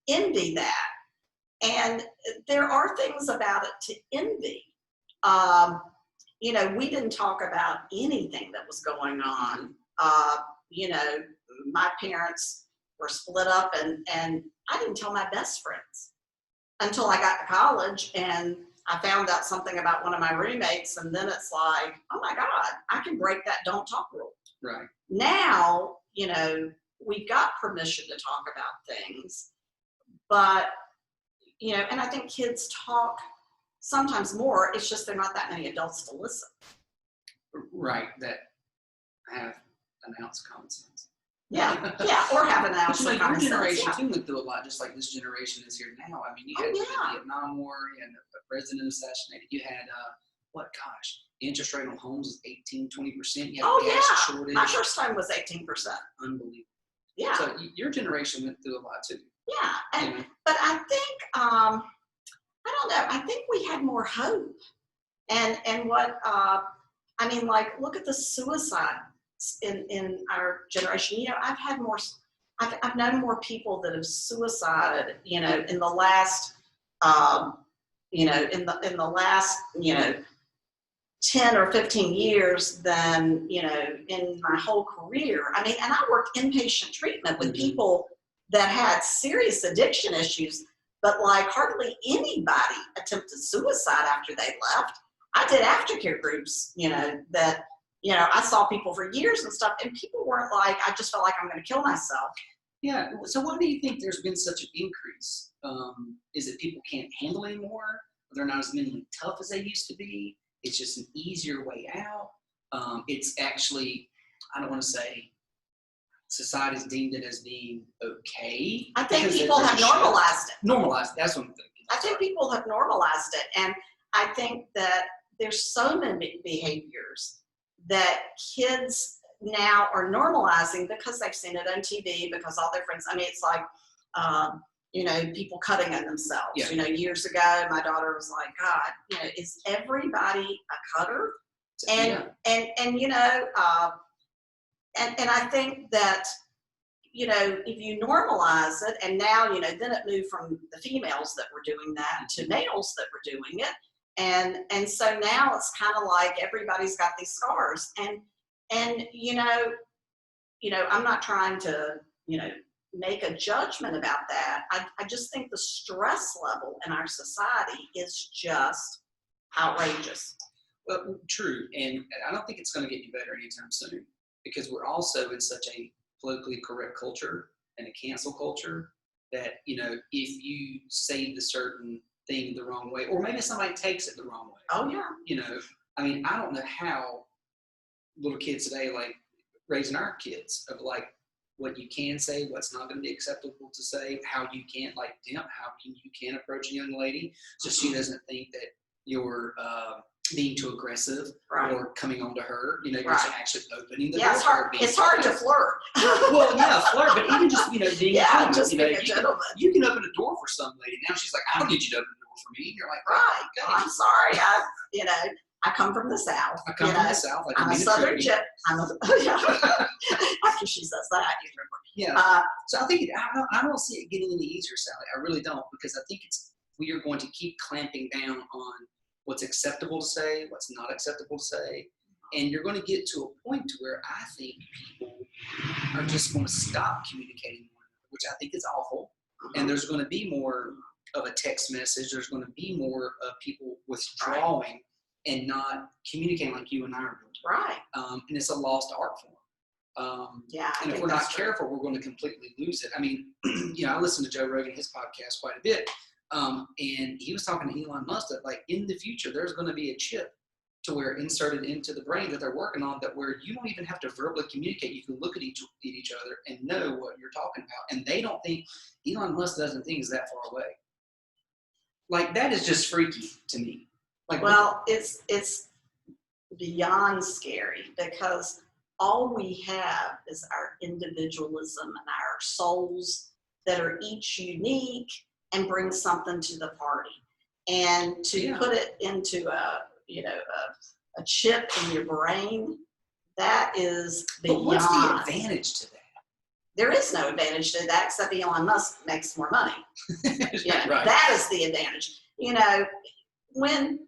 envy that. And there are things about it to envy. We didn't talk about anything that was going on. My parents were split up, and I didn't tell my best friends until I got to college, and I found out something about one of my roommates, and then it's like, oh my God, I can break that don't talk rule. Right. Now, we've got permission to talk about things, but, and I think kids talk sometimes more. It's just there are not that many adults to listen. Right. That have an ounce of common sense. Yeah, or have an But ounce of your common sense. generation Yeah. too went through a lot, just like this generation is here now. I mean, you Oh, had the yeah. Vietnam War, you had a president assassinated. You had interest rate on homes is 18-20%. You had a gas shortage. My first time was 18%. Unbelievable. Yeah. So your generation went through a lot too. Yeah, but I think I don't know. I think we had more hope, and what look at the suicide in our generation. I've had more. I've known more people that have suicided. In the last, in the last 10 or 15 years than in my whole career. And I worked inpatient treatment with people that had serious addiction issues, but like hardly anybody attempted suicide after they left. I did aftercare groups, that I saw people for years and stuff, and people weren't like, I just felt like I'm going to kill myself. Yeah. So why do you think there's been such an increase? Is it people can't handle anymore? They're not as mentally tough as they used to be? It's just an easier way out. It's actually, I don't want to say society's deemed it as being okay. I think people have normalized it. Normalized, that's what I'm thinking. I think people have normalized it. And I think that there's so many behaviors that kids now are normalizing because they've seen it on TV, because all their friends, it's like, people cutting on themselves. Yeah. Years ago, my daughter was like, God, is everybody a cutter? And I think that, if you normalize it, and now, then it moved from the females that were doing that to males that were doing it. And so now it's kind of like everybody's got these scars. And I'm not trying to, make a judgment about that. I just think the stress level in our society is just outrageous. Well, true. And I don't think it's going to get any better anytime soon, because we're also in such a politically correct culture and a cancel culture that, if you say the certain thing the wrong way, or maybe somebody takes it the wrong way. Oh, yeah. I don't know how little kids today, like raising our kids, of like what you can say, what's not going to be acceptable to say, how you can't, like how you can approach a young lady so she doesn't think that you're being too aggressive, right, or coming on to her. You're right, actually opening the door. It's hard to flirt. Well, yeah, flirt, but even just being just being a gentleman. You can open a door for some lady. Now she's like, I don't need you to open the door for me. And you're like, right. Okay. Well, I'm sorry. I come from the South. I come from the South. I'm a Southern chick. After she says that, Yeah. So I think I don't see it getting any easier, Sally. I really don't, because I think we are going to keep clamping down on what's acceptable to say, what's not acceptable to say, and you're going to get to a point to where I think people are just going to stop communicating, which I think is awful. And there's going to be more of a text message. There's going to be more of people withdrawing and not communicating like you and I are doing. Right. And it's a lost art form. And if we're not careful, we're going to completely lose it. I mean, I listen to Joe Rogan, his podcast, quite a bit. And he was talking to Elon Musk that, like, in the future, there's going to be a chip to where inserted into the brain that they're working on, that where you don't even have to verbally communicate. You can look at each other and know what you're talking about. And they don't think, Elon Musk doesn't think it's that far away. Like, that is just freaky to me. Like, well, it's beyond scary, because all we have is our individualism and our souls that are each unique and bring something to the party. And to put it into a chip in your brain, that is beyond. But what's the advantage to that? There is no advantage to that, except Elon Musk makes more money. Right. That is the advantage. When,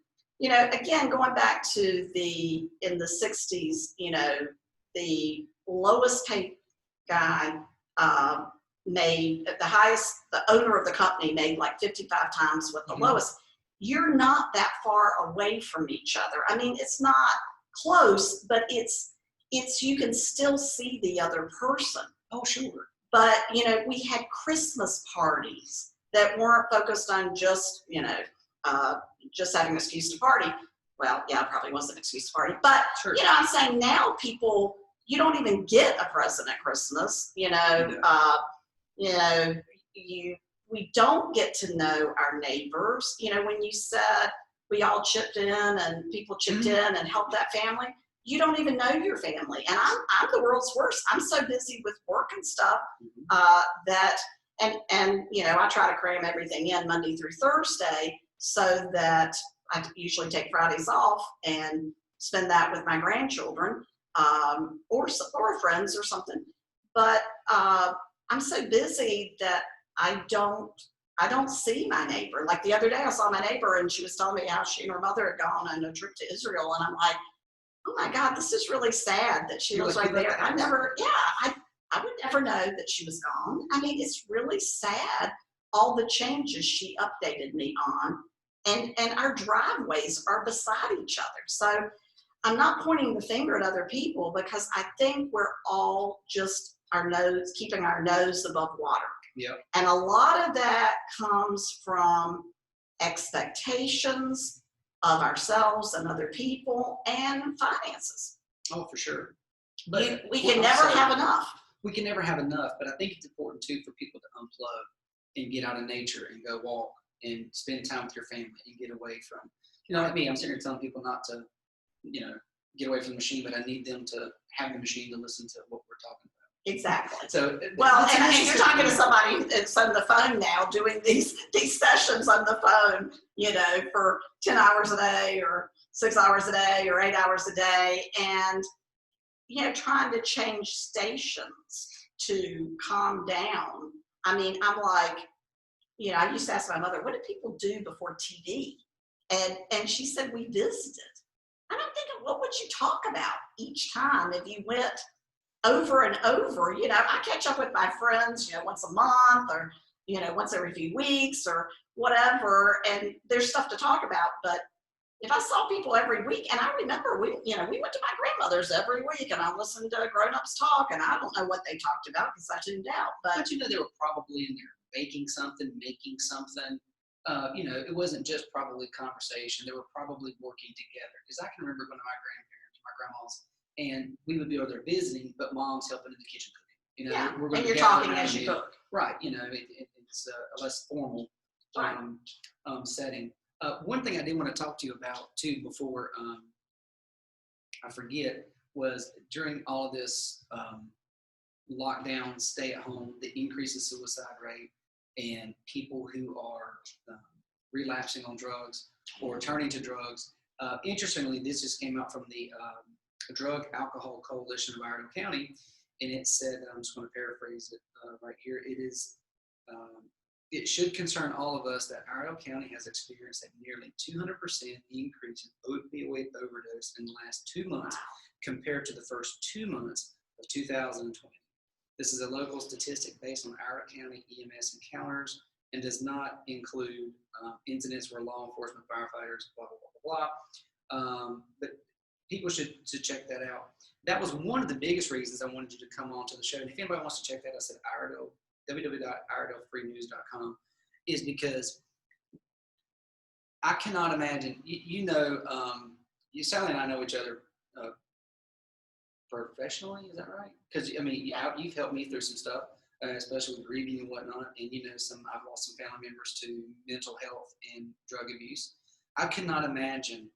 again, going back to in the 60s, the lowest paid guy made the owner of the company made like 55 times what the lowest. You're not that far away from each other. I mean, it's not close, but it's you can still see the other person. Oh, sure. But, we had Christmas parties that weren't focused on just having an excuse to party. Well, yeah, it probably was an excuse to party. But, sure. I'm saying now people, you don't even get a present at Christmas. We don't get to know our neighbors. When you said we all chipped in and people chipped in and helped that family, you don't even know your family. And I'm the world's worst. I'm so busy with work and stuff that I try to cram everything in Monday through Thursday, so that I usually take Fridays off and spend that with my grandchildren or friends or something. But I'm so busy that I don't see my neighbor. Like the other day, I saw my neighbor and she was telling me how she and her mother had gone on a trip to Israel. And I'm like, oh my God, this is really sad that she was right there. I would never know that she was gone. I mean, it's really sad, all the changes she updated me on. And our driveways are beside each other. So I'm not pointing the finger at other people, because I think we're all just keeping our nose above water. Yep. And a lot of that comes from expectations of ourselves and other people and finances. Oh, for sure. But we can never have enough. We can never have enough, but I think it's important too for people to unplug and get out of nature and go walk and spend time with your family and get away from, like me, I'm sitting here telling people not to, get away from the machine, but I need them to have the machine to listen to what we're talking about. Exactly. So, and you're talking to somebody that's on the phone now, doing these sessions on the phone, for 10 hours a day or 6 hours a day or 8 hours a day, and trying to change stations to calm down. I mean, I'm like, I used to ask my mother, what did people do before TV? And she said, we visited. And I'm thinking, what would you talk about each time if you went over and over? I catch up with my friends, once a month or, once every few weeks or whatever, and there's stuff to talk about. But if I saw people every week, and I remember we went to my grandmother's every week, and I listened to grown-ups talk, and I don't know what they talked about because I tuned out. But they were probably in there baking something, making something. It wasn't just probably conversation. They were probably working together. Because I can remember going to my grandma's, and we would be over there visiting, but mom's helping in the kitchen cooking. We're and you're talking as you cook. Right. It's a less formal setting. One thing I did want to talk to you about too before I forget was during all of this lockdown, stay at home, the increase of suicide rate, and people who are relapsing on drugs or turning to drugs. Interestingly, this just came out from the Drug Alcohol Coalition of Iredell County, and it said, I'm just going to paraphrase it right here. It should concern all of us that Iredell County has experienced a nearly 200% increase in opioid overdose in the last 2 months compared to the first 2 months of 2020. This is a local statistic based on Iredell County EMS encounters and does not include incidents where law enforcement, firefighters, blah, blah, blah, blah, blah. But people should check that out. That was one of the biggest reasons I wanted you to come on to the show. And if anybody wants to check that, I said www.iredellfreenews.com, is because I cannot imagine, Sallie and I know each other professionally, is that right? Because, I mean, you've helped me through some stuff, especially with grieving and whatnot, and I've lost some family members to mental health and drug abuse. I cannot imagine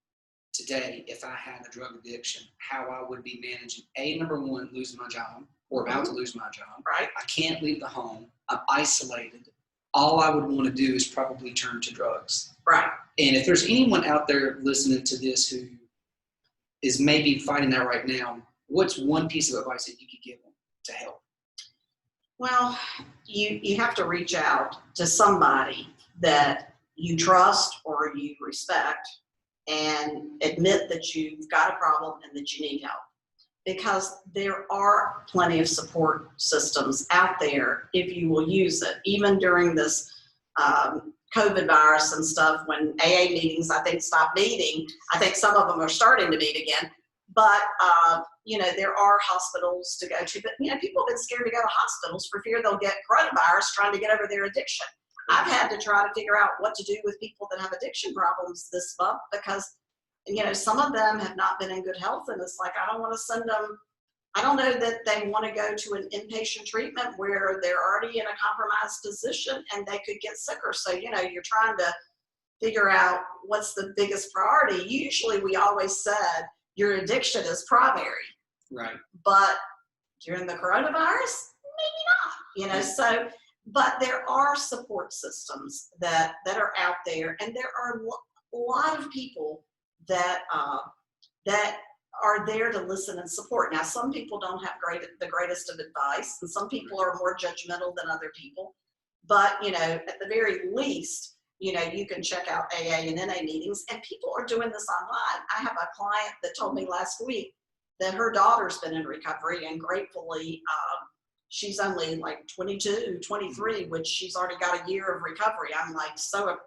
today, if I had a drug addiction, how I would be managing, number one, losing my job, or about to lose my job. Right. I can't leave the home. I'm isolated. All I would want to do is probably turn to drugs. Right. And if there's anyone out there listening to this who is maybe fighting that right now, what's one piece of advice that you could give them to help? Well, you have to reach out to somebody that you trust or you respect and admit that you've got a problem and that you need help. Because there are plenty of support systems out there if you will use it. Even during this COVID virus and stuff, when AA meetings, I think, stopped meeting, I think some of them are starting to meet again. But, there are hospitals to go to. But, people have been scared to go to hospitals for fear they'll get coronavirus trying to get over their addiction. I've had to try to figure out what to do with people that have addiction problems this month because some of them have not been in good health, and it's like, I don't want to send them. I don't know that they want to go to an inpatient treatment where they're already in a compromised position and they could get sicker. So, you're trying to figure out what's the biggest priority. Usually we always said your addiction is primary. Right. But during the coronavirus, maybe not, so, but there are support systems that are out there, and there are a lot of people that are there to listen and support. Now, some people don't have the greatest of advice, and some people are more judgmental than other people. But, at the very least, you can check out AA and NA meetings, and people are doing this online. I have a client that told me last week that her daughter's been in recovery, and gratefully, she's only like 22, 23, which she's already got a year of recovery. I'm like so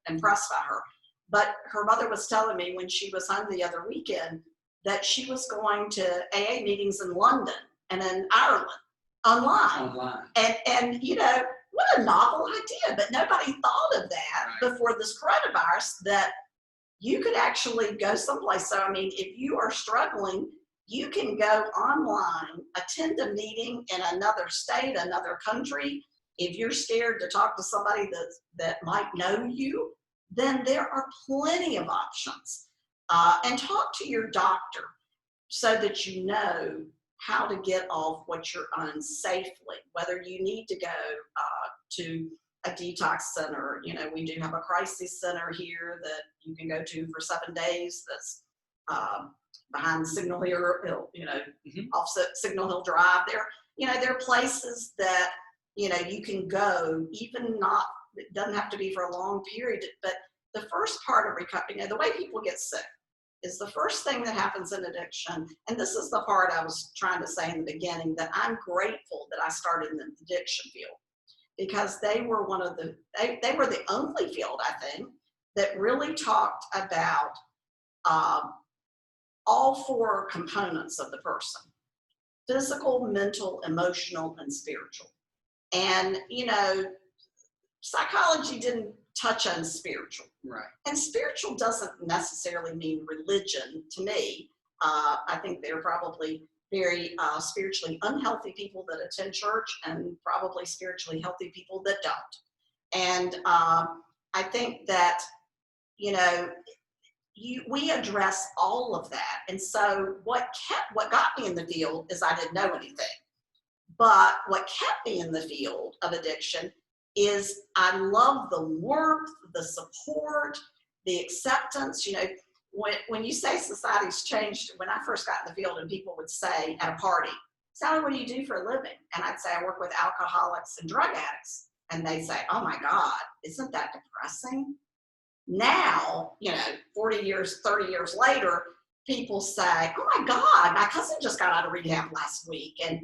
impressed by her. But her mother was telling me when she was home the other weekend that she was going to AA meetings in London and in Ireland online. And what a novel idea, but nobody thought of that before this coronavirus, that you could actually go someplace. So, I mean, if you are struggling, you can go online, attend a meeting in another state, another country. If you're scared to talk to somebody that might know you, then there are plenty of options. And talk to your doctor so that you know how to get off what you're on safely, whether you need to go to a detox center. We do have a crisis center here that you can go to for 7 days that's behind Signal Hill, off Signal Hill Drive. There are places that, you can go, even it doesn't have to be for a long period, but the first part of recovery, the way people get sick is the first thing that happens in addiction. And this is the part I was trying to say in the beginning, that I'm grateful that I started in the addiction field, because they were they were the only field, I think, that really talked about all four components of the person: physical, mental, emotional, and spiritual. And, psychology didn't touch on spiritual. Right. And spiritual doesn't necessarily mean religion to me. I think there are probably very spiritually unhealthy people that attend church, and probably spiritually healthy people that don't. And I think that, we address all of that. And so what got me in the field is I didn't know anything. But what kept me in the field of addiction is I love the warmth, the support, the acceptance. When you say society's changed, when I first got in the field and people would say at a party, Sally, what do you do for a living? And I'd say, I work with alcoholics and drug addicts. And they'd say, oh my God, isn't that depressing? Now, 40 years, 30 years later, people say, oh my God, my cousin just got out of rehab last week and,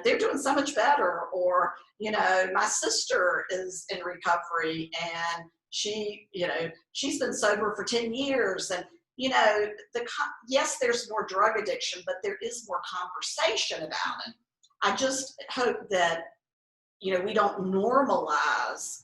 they're doing so much better. Or, my sister is in recovery and she's been sober for 10 years. And, yes, there's more drug addiction, but there is more conversation about it. I just hope that, we don't normalize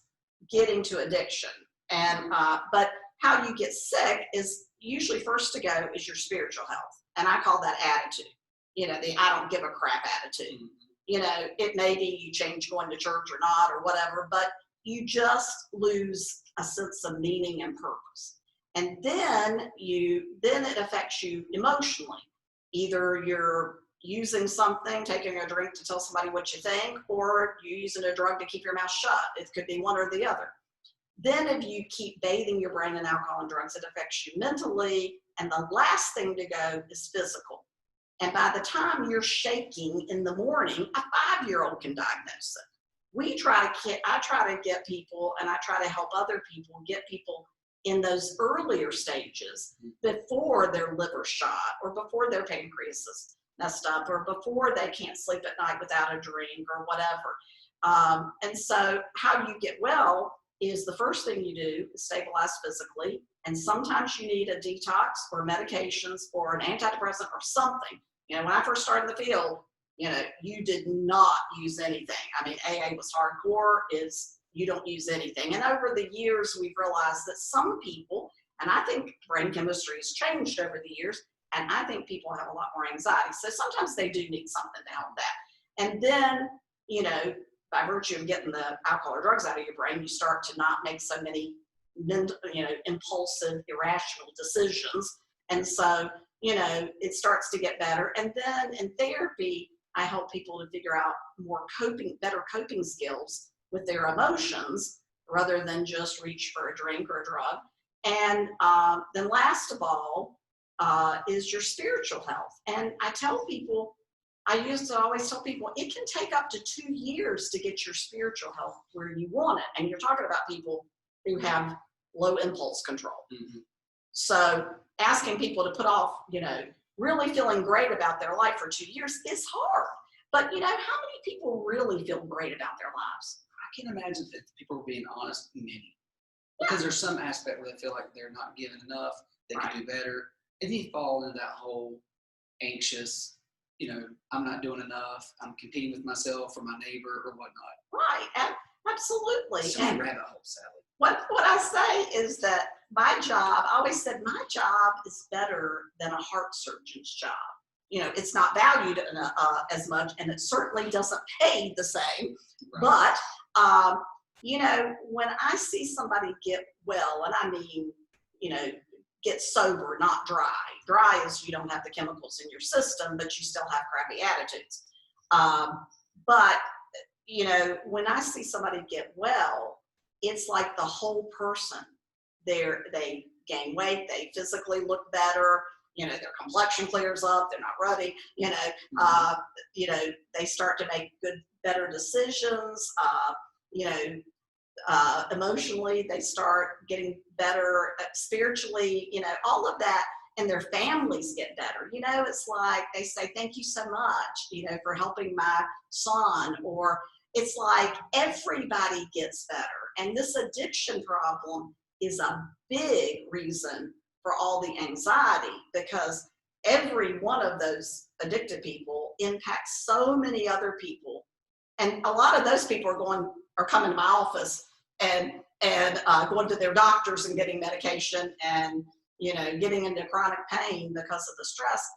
getting to addiction. And, but how you get sick is usually first to go is your spiritual health. And I call that attitude, the I don't give a crap attitude. It may be you change going to church or not or whatever, but you just lose a sense of meaning and purpose. And then it affects you emotionally. Either you're using something, taking a drink to tell somebody what you think, or you're using a drug to keep your mouth shut. It could be one or the other. Then if you keep bathing your brain in alcohol and drugs, it affects you mentally. And the last thing to go is physical. And by the time you're shaking in the morning, a 5-year-old can diagnose it. I try to get people, and I try to help other people, get people in those earlier stages before their liver shot or before their pancreas is messed up or before they can't sleep at night without a drink or whatever. And so how you get well is the first thing you do is stabilize physically. And sometimes you need a detox or medications or an antidepressant or something. When I first started in the field, you did not use anything. I mean, AA was hardcore, is you don't use anything. And over the years, we've realized that some people, and I think brain chemistry has changed over the years, and I think people have a lot more anxiety. So sometimes they do need something to help that. And then, by virtue of getting the alcohol or drugs out of your brain, you start to not make so many, impulsive, irrational decisions. And so, it starts to get better. And then in therapy, I help people to figure out better coping skills with their emotions rather than just reach for a drink or a drug. And then last of all is your spiritual health. And I used to always tell people, it can take up to 2 years to get your spiritual health where you want it. And you're talking about people who have low impulse control. Mm-hmm. So asking people to put off, really feeling great about their life for 2 years is hard. But, how many people really feel great about their lives? I can imagine that people are being honest, many. Because there's some aspect where they feel like they're not given enough, they could do better. And you fall into that whole anxious, I'm not doing enough, I'm competing with myself or my neighbor or whatnot. Right, absolutely. So many rabbit holes, Sally. What I say is that my job, I always said my job is better than a heart surgeon's job. It's not valued as much, and it certainly doesn't pay the same. Right. But, when I see somebody get well, and I mean, get sober, not dry. Dry is you don't have the chemicals in your system, but you still have crappy attitudes. But, when I see somebody get well, it's like the whole person. They gain weight, they physically look better, their complexion clears up, they're not ruddy, they start to make better decisions, emotionally, they start getting better, spiritually, all of that, and their families get better. It's like they say, thank you so much, for helping my son, or it's like everybody gets better. And this addiction problem is a big reason for all the anxiety, because every one of those addicted people impacts so many other people. And a lot of those people are coming to my office and going to their doctors and getting medication and, getting into chronic pain because of the stress.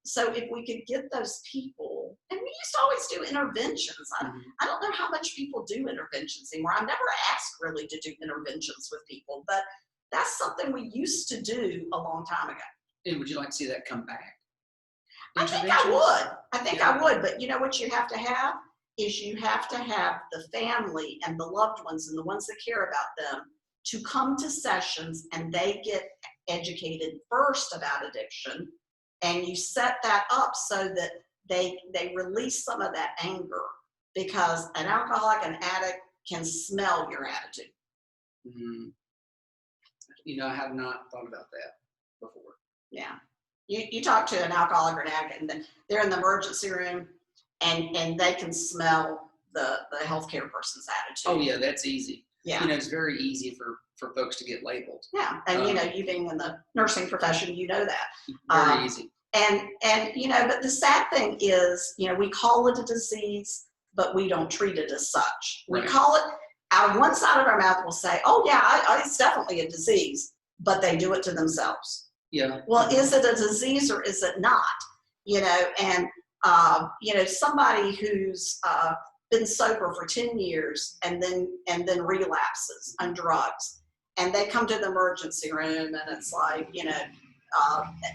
So if we could get those people, and we used to always do interventions. I don't know how much people do interventions anymore. I've never asked really to do interventions with people, but that's something we used to do a long time ago. And would you like to see that come back? I think I would, but what you have to have is you have to have the family and the loved ones and the ones that care about them to come to sessions, and they get educated first about addiction, and you set that up so that they release some of that anger because an alcoholic and addict can smell your attitude. Mm-hmm. I have not thought about that before. Yeah. You talk to an alcoholic or an addict, and then they're in the emergency room, and they can smell the healthcare person's attitude. Oh yeah, that's easy. Yeah. It's very easy for folks to get labeled. Yeah, and you being in the nursing profession, you know that. Very easy. And but the sad thing is, we call it a disease, but we don't treat it as such. We call it, out of one side of our mouth, we'll say, oh yeah, it's definitely a disease, but they do it to themselves. Yeah. Well, is it a disease or is it not? And somebody who's been sober for 10 years and then relapses on drugs, and they come to the emergency room, and it's like,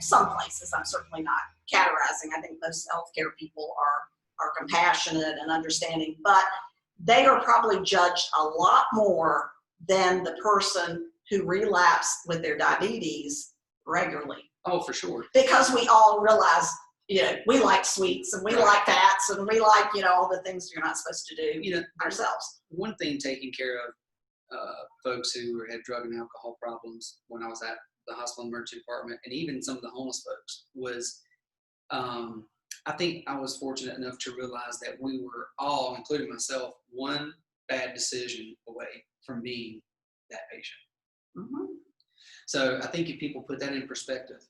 some places, I'm certainly not categorizing. I think most healthcare people are compassionate and understanding, but they are probably judged a lot more than the person who relapsed with their diabetes regularly. Oh, for sure. Because we all realize, we like sweets and we like fats and we like, all the things you're not supposed to do ourselves. One thing taking care of folks who had drug and alcohol problems when I was at the hospital emergency department, and even some of the homeless folks, was I think I was fortunate enough to realize that we were all, including myself, one bad decision away from being that patient. Mm-hmm. So I think if people put that in perspective,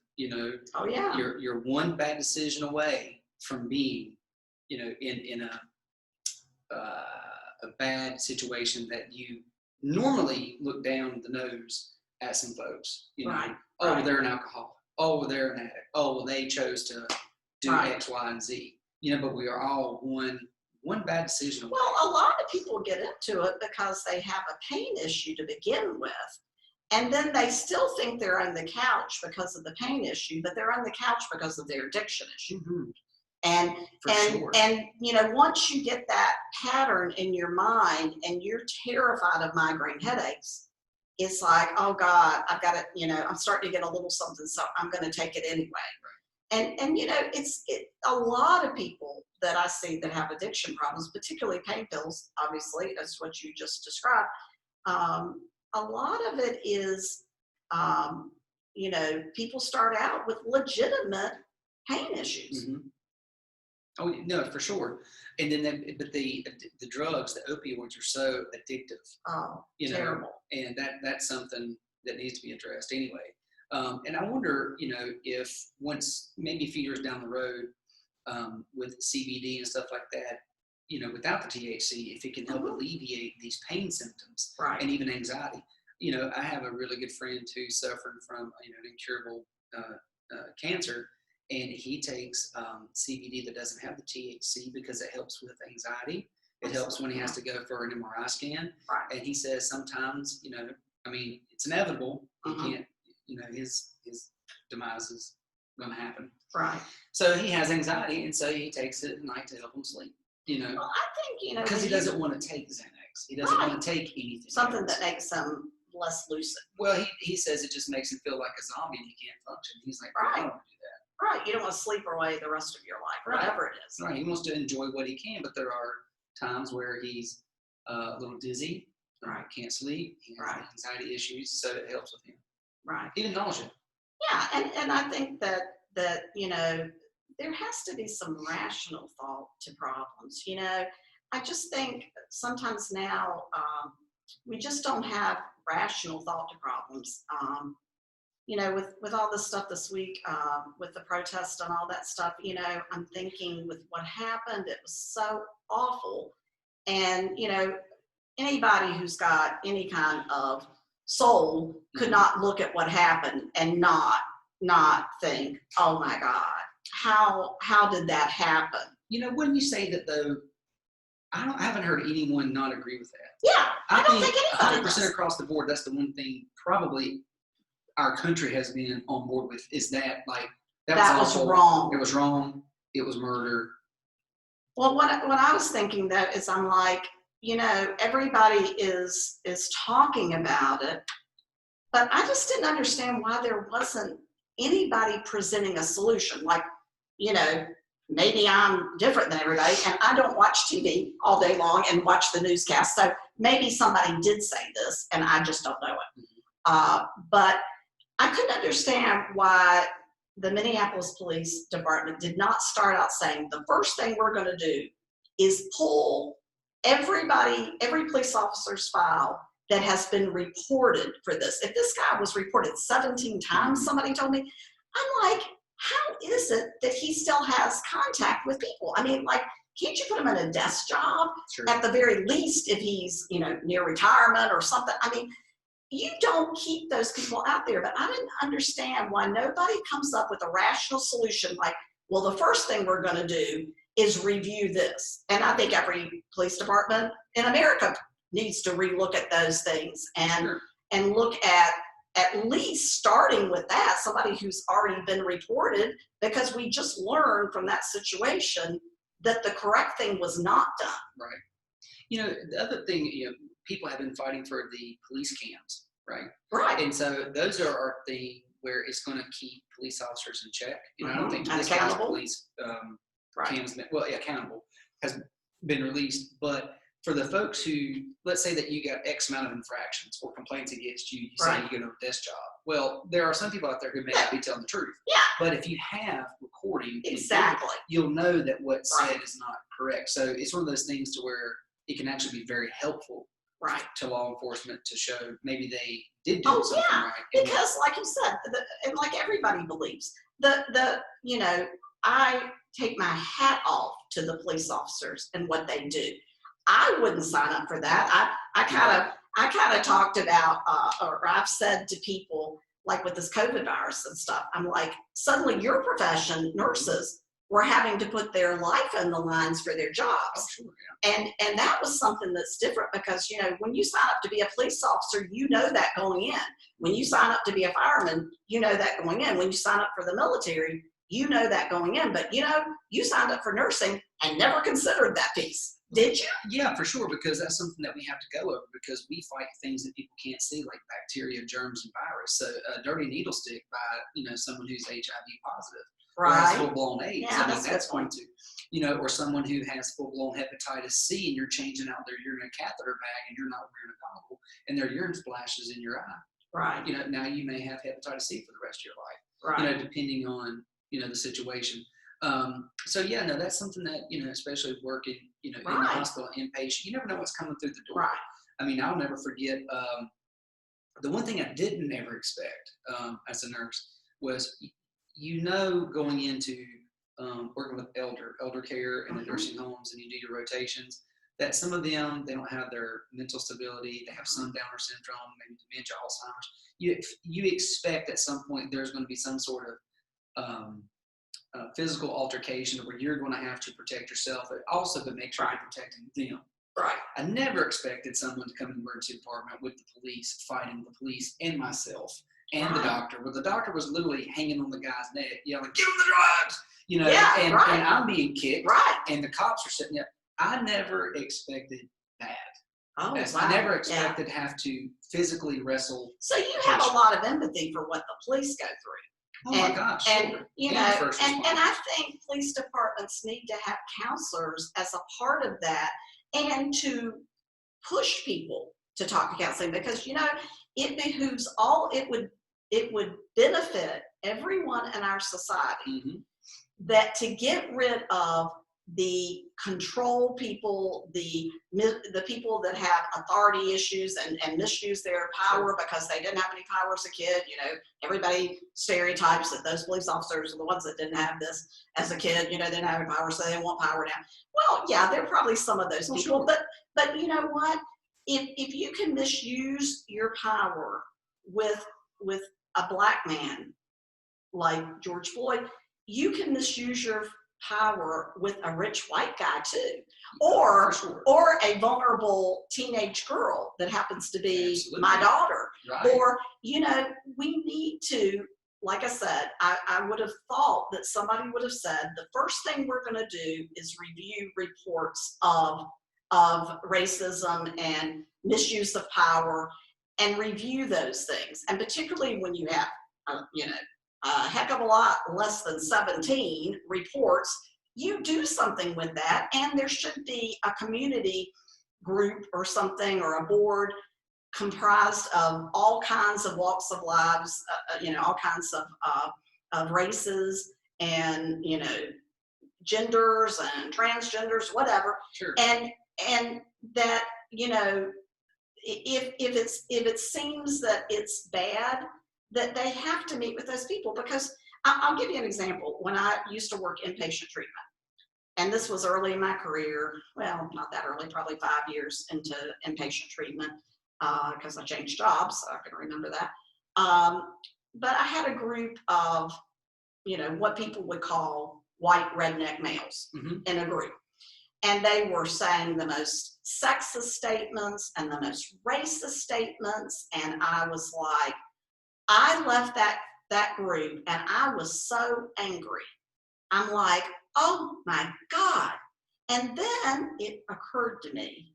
oh yeah, you're one bad decision away from being, in a bad situation that you normally look down the nose at some folks. Oh, they're an alcoholic. Oh, they're an addict. Oh, well, they chose to do X, Y, and Z. But we are all one bad decision away. Well, a lot of people get into it because they have a pain issue to begin with. And then they still think they're on the couch because of the pain issue, but they're on the couch because of their addiction issue. Mm-hmm. And once you get that pattern in your mind and you're terrified of migraine headaches, it's like, oh God, I've got it, I'm starting to get a little something, so I'm going to take it anyway. And it's a lot of people that I see that have addiction problems, particularly pain pills, obviously, that's what you just described. A lot of it is, people start out with legitimate pain issues. Mm-hmm. Oh no, for sure. And then, but the drugs, the opioids, are so addictive. Oh, terrible. And that's something that needs to be addressed anyway. And I wonder, if once, maybe a few years down the road, with CBD and stuff like that, without the THC, if it can help alleviate these pain symptoms and even anxiety. I have a really good friend who suffered from, an incurable cancer, and he takes CBD that doesn't have the THC because it helps with anxiety. It helps when he has to go for an MRI scan. Right. And he says sometimes, it's inevitable. He can't, his demise is going to happen. Right. So he has anxiety, and so he takes it at night to help him sleep. Well, I think, because he doesn't want to take Xanax. He doesn't want to take anything. Something that makes him less lucid. Well, he says it just makes him feel like a zombie and he can't function. He's like, I don't want to do that. Right. You don't want to sleep away the rest of your life, whatever it is. Right. He wants to enjoy what he can, but there are times where he's a little dizzy. Right. Can't sleep. He has anxiety issues, so it helps with him. Right. Even nausea. Yeah, and I think that there has to be some rational thought to problems. I just think sometimes now we just don't have rational thought to problems. With all this stuff this week, with the protest and all that stuff, I'm thinking with what happened, it was so awful. And, anybody who's got any kind of soul could not look at what happened and not think, oh my God, how did that happen? Wouldn't you say that though? I haven't heard anyone not agree with that. Yeah, I don't think anybody 100% does. across the board. That's the one thing probably our country has been on board with, is that that was awful. Wrong. It was wrong. It was murder. Well, what I was thinking that is, I'm like, everybody is talking about it, but I just didn't understand why there wasn't anybody presenting a solution. Like, maybe I'm different than everybody, and I don't watch TV all day long and watch the newscast. So maybe somebody did say this, and I just don't know it. But I couldn't understand why the Minneapolis Police Department did not start out saying the first thing we're going to do is pull every police officer's file that has been reported for this. If this guy was reported 17 times, somebody told me, I'm like, how is it that he still has contact with people? I mean, like, can't you put him in a desk job at the very least if he's, near retirement or something? I mean, you don't keep those people out there, but I didn't understand why nobody comes up with a rational solution like, well, the first thing we're going to do is review this. And I think every police department in America needs to relook at those things and look at least starting with that, somebody who's already been reported, because we just learned from that situation that the correct thing was not done. Right. The other thing, people have been fighting for the police cams, right? Right. And so those are our thing where it's going to keep police officers in check. I don't think accountable. Police cams, accountable has been released, but for the folks who, let's say that you got X amount of infractions or complaints against you, say you get a desk job. Well, there are some people out there who may not be telling the truth. Yeah. But if you have recording, exactly, you'll know that what's said is not correct. So it's one of those things to where it can actually be very helpful to law enforcement to show maybe they did do something right. Because like you said, and like everybody believes, I take my hat off to the police officers and what they do. I wouldn't sign up for that. I kind of talked about, or I've said to people, like with this COVID virus and stuff, I'm like, suddenly your profession, nurses, were having to put their life on the lines for their jobs. Oh, sure, yeah. And that was something that's different because, when you sign up to be a police officer, you know that going in. When you sign up to be a fireman, you know that going in. When you sign up for the military, you know that going in. But, you signed up for nursing and never considered that piece. Did you? Yeah, for sure, because that's something that we have to go over because we fight things that people can't see, like bacteria, germs, and virus. So a dirty needle stick by, someone who's HIV positive. Or has full-blown AIDS. Yeah, that's going to, or someone who has full-blown hepatitis C and you're changing out their urine catheter bag and you're not wearing a goggle and their urine splashes in your eye. Right. Now you may have hepatitis C for the rest of your life. Right. Depending on, the situation. That's something that, especially working, in the hospital, inpatient, you never know what's coming through the door. Right. I mean, I'll never forget, the one thing I didn't ever expect as a nurse was, going into working with elder care and the nursing homes, and you do your rotations, that some of them, they don't have their mental stability, they have Sundowner syndrome, maybe dementia, Alzheimer's. You expect at some point there's going to be some sort of physical altercation where you're going to have to protect yourself, but also to make sure you're protecting them. Right. I never expected someone to come in the emergency department with the police, fighting the police and myself. And the doctor, well, the doctor was literally hanging on the guy's neck, yelling, "Give him the drugs!" And I'm being kicked. Right. And the cops are sitting there. I never expected that. Oh, wow. I never expected to have to physically wrestle. So you have a lot of empathy for what the police go through. Oh my gosh. And sure. and I think police departments need to have counselors as a part of that, and to push people to talk to counseling, because it behooves it would benefit everyone in our society that to get rid of the control people, the people that have authority issues and misuse their power because they didn't have any power as a kid. Everybody stereotypes that those police officers are the ones that didn't have this as a kid. They didn't have any power, so they want power now. Well, yeah, there are probably some of those people, but you know what? If you can misuse your power with a black man like George Floyd, you can misuse your power with a rich white guy too, or a vulnerable teenage girl that happens to be my daughter. Right. Or we need to, like I said, I would have thought that somebody would have said the first thing we're going to do is review reports of racism and misuse of power, and review those things. And particularly when you have, a heck of a lot less than 17 reports, you do something with that, and there should be a community group or something, or a board comprised of all kinds of walks of lives, all kinds of races and, genders and transgenders, whatever. Sure. And that, if it seems that it's bad, that they have to meet with those people. Because I'll give you an example. When I used to work inpatient treatment, and this was early in my career, well, not that early, probably 5 years into inpatient treatment, because I changed jobs, so I can remember that. But I had a group of, what people would call white redneck males in a group. And they were saying the most sexist statements and the most racist statements. And I was like, I left that group and I was so angry. I'm like, oh my God. And then it occurred to me,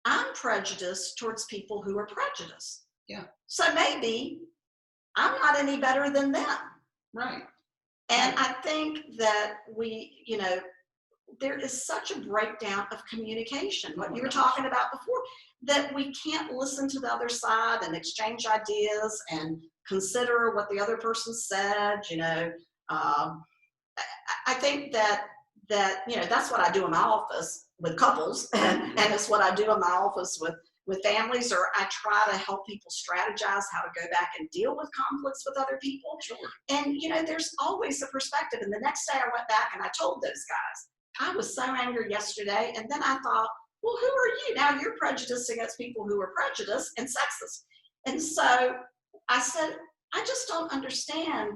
I'm prejudiced towards people who are prejudiced. Yeah. So maybe I'm not any better than them. Right. And I think that there is such a breakdown of communication, what you were talking about before, that we can't listen to the other side and exchange ideas and consider what the other person said. I think that that's what I do in my office with couples, and it's what I do in my office with families, or I try to help people strategize how to go back and deal with conflicts with other people. Sure. And, there's always a perspective. And the next day I went back and I told those guys, I was so angry yesterday. And then I thought, well, who are you? Now you're prejudiced against people who are prejudiced and sexist. And so I said, I just don't understand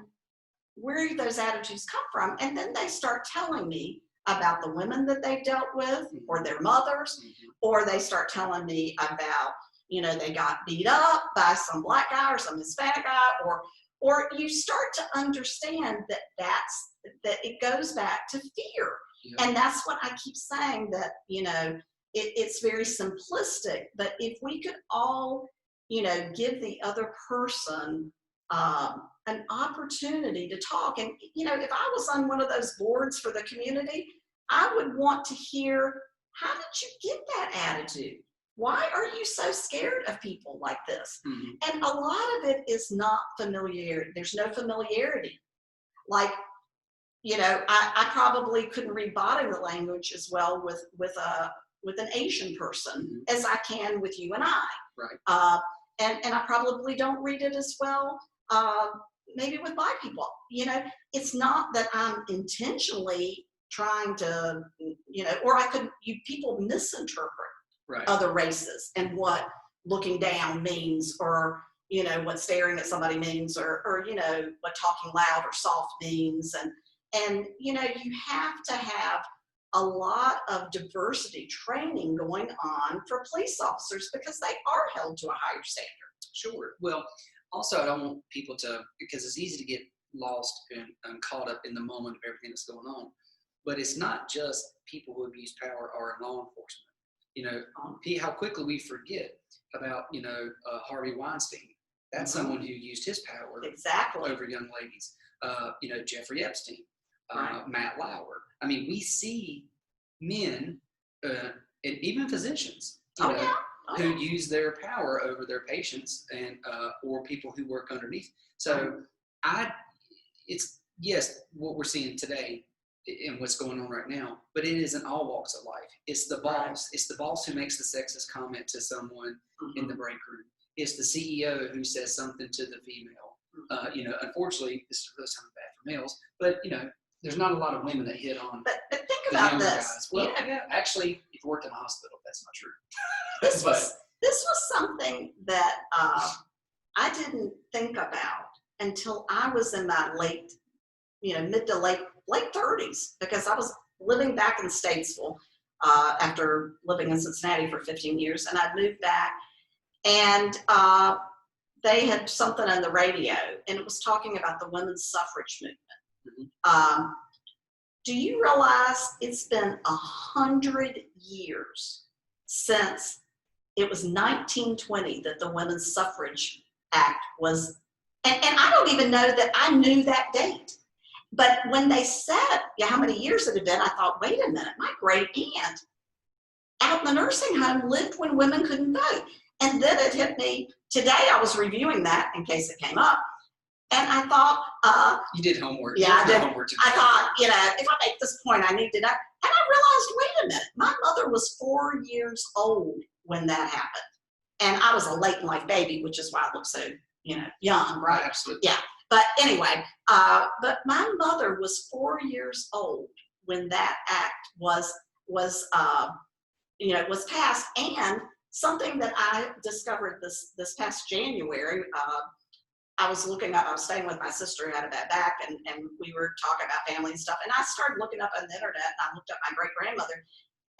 where those attitudes come from. And then they start telling me about the women that they've dealt with, or their mothers, or they start telling me about, they got beat up by some black guy or some Hispanic guy, or you start to understand that it goes back to fear. Yeah. And that's what I keep saying, that, it's very simplistic, but if we could all, give the other person an opportunity to talk. And, if I was on one of those boards for the community, I would want to hear, how did you get that attitude? Why are you so scared of people like this? Mm-hmm. And a lot of it is not familiarity. There's no familiarity. Like, I probably couldn't read body language as well with an Asian person as I can with you and I. Right. And I probably don't read it as well, maybe with Black people. It's not that I'm intentionally trying to, or people misinterpret other races and what looking down means, or, what staring at somebody means, or what talking loud or soft means. And you have to have a lot of diversity training going on for police officers, because they are held to a higher standard. Sure. Well, also, I don't want people to, because it's easy to get lost and caught up in the moment of everything that's going on. But it's not just people who abuse power or in law enforcement. How quickly we forget about, Harvey Weinstein. That's someone who used his power over young ladies. Jeffrey Epstein, Matt Lauer. I mean, we see men, and even physicians, who use their power over their patients and or people who work underneath. So it's what we're seeing today and what's going on right now, but it is in all walks of life. It's the boss. Right. It's the boss who makes the sexist comment to someone in the break room. It's the CEO who says something to the female. Unfortunately, this is really something bad for males, but there's not a lot of women that hit on. But think about this. Guys. Well, actually, if you work in a hospital, that's not true. This was something that I didn't think about until I was in my mid to late 30s, because I was living back in Statesville after living in Cincinnati for 15 years, and I'd moved back, and they had something on the radio, and it was talking about the women's suffrage movement. Mm-hmm. Do you realize it's been 100 years since it was 1920 that the Women's Suffrage Act was, and I don't even know that I knew that date. But when they said, yeah, how many years it had been, I thought, wait a minute, my great aunt out in the nursing home lived when women couldn't vote. And then it hit me today. I was reviewing that in case it came up. And I thought, you did homework. Yeah, I did. Homework I thought, if I make this point, I need to know. And I realized, wait a minute, my mother was 4 years old when that happened. And I was a late in life baby, which is why I look so, young, right? Absolutely. Yeah. But anyway, but my mother was 4 years old when that act was passed. And something that I discovered this past January, I was staying with my sister who had a bad back, and we were talking about family and stuff. And I started looking up on the internet, and I looked up my great grandmother,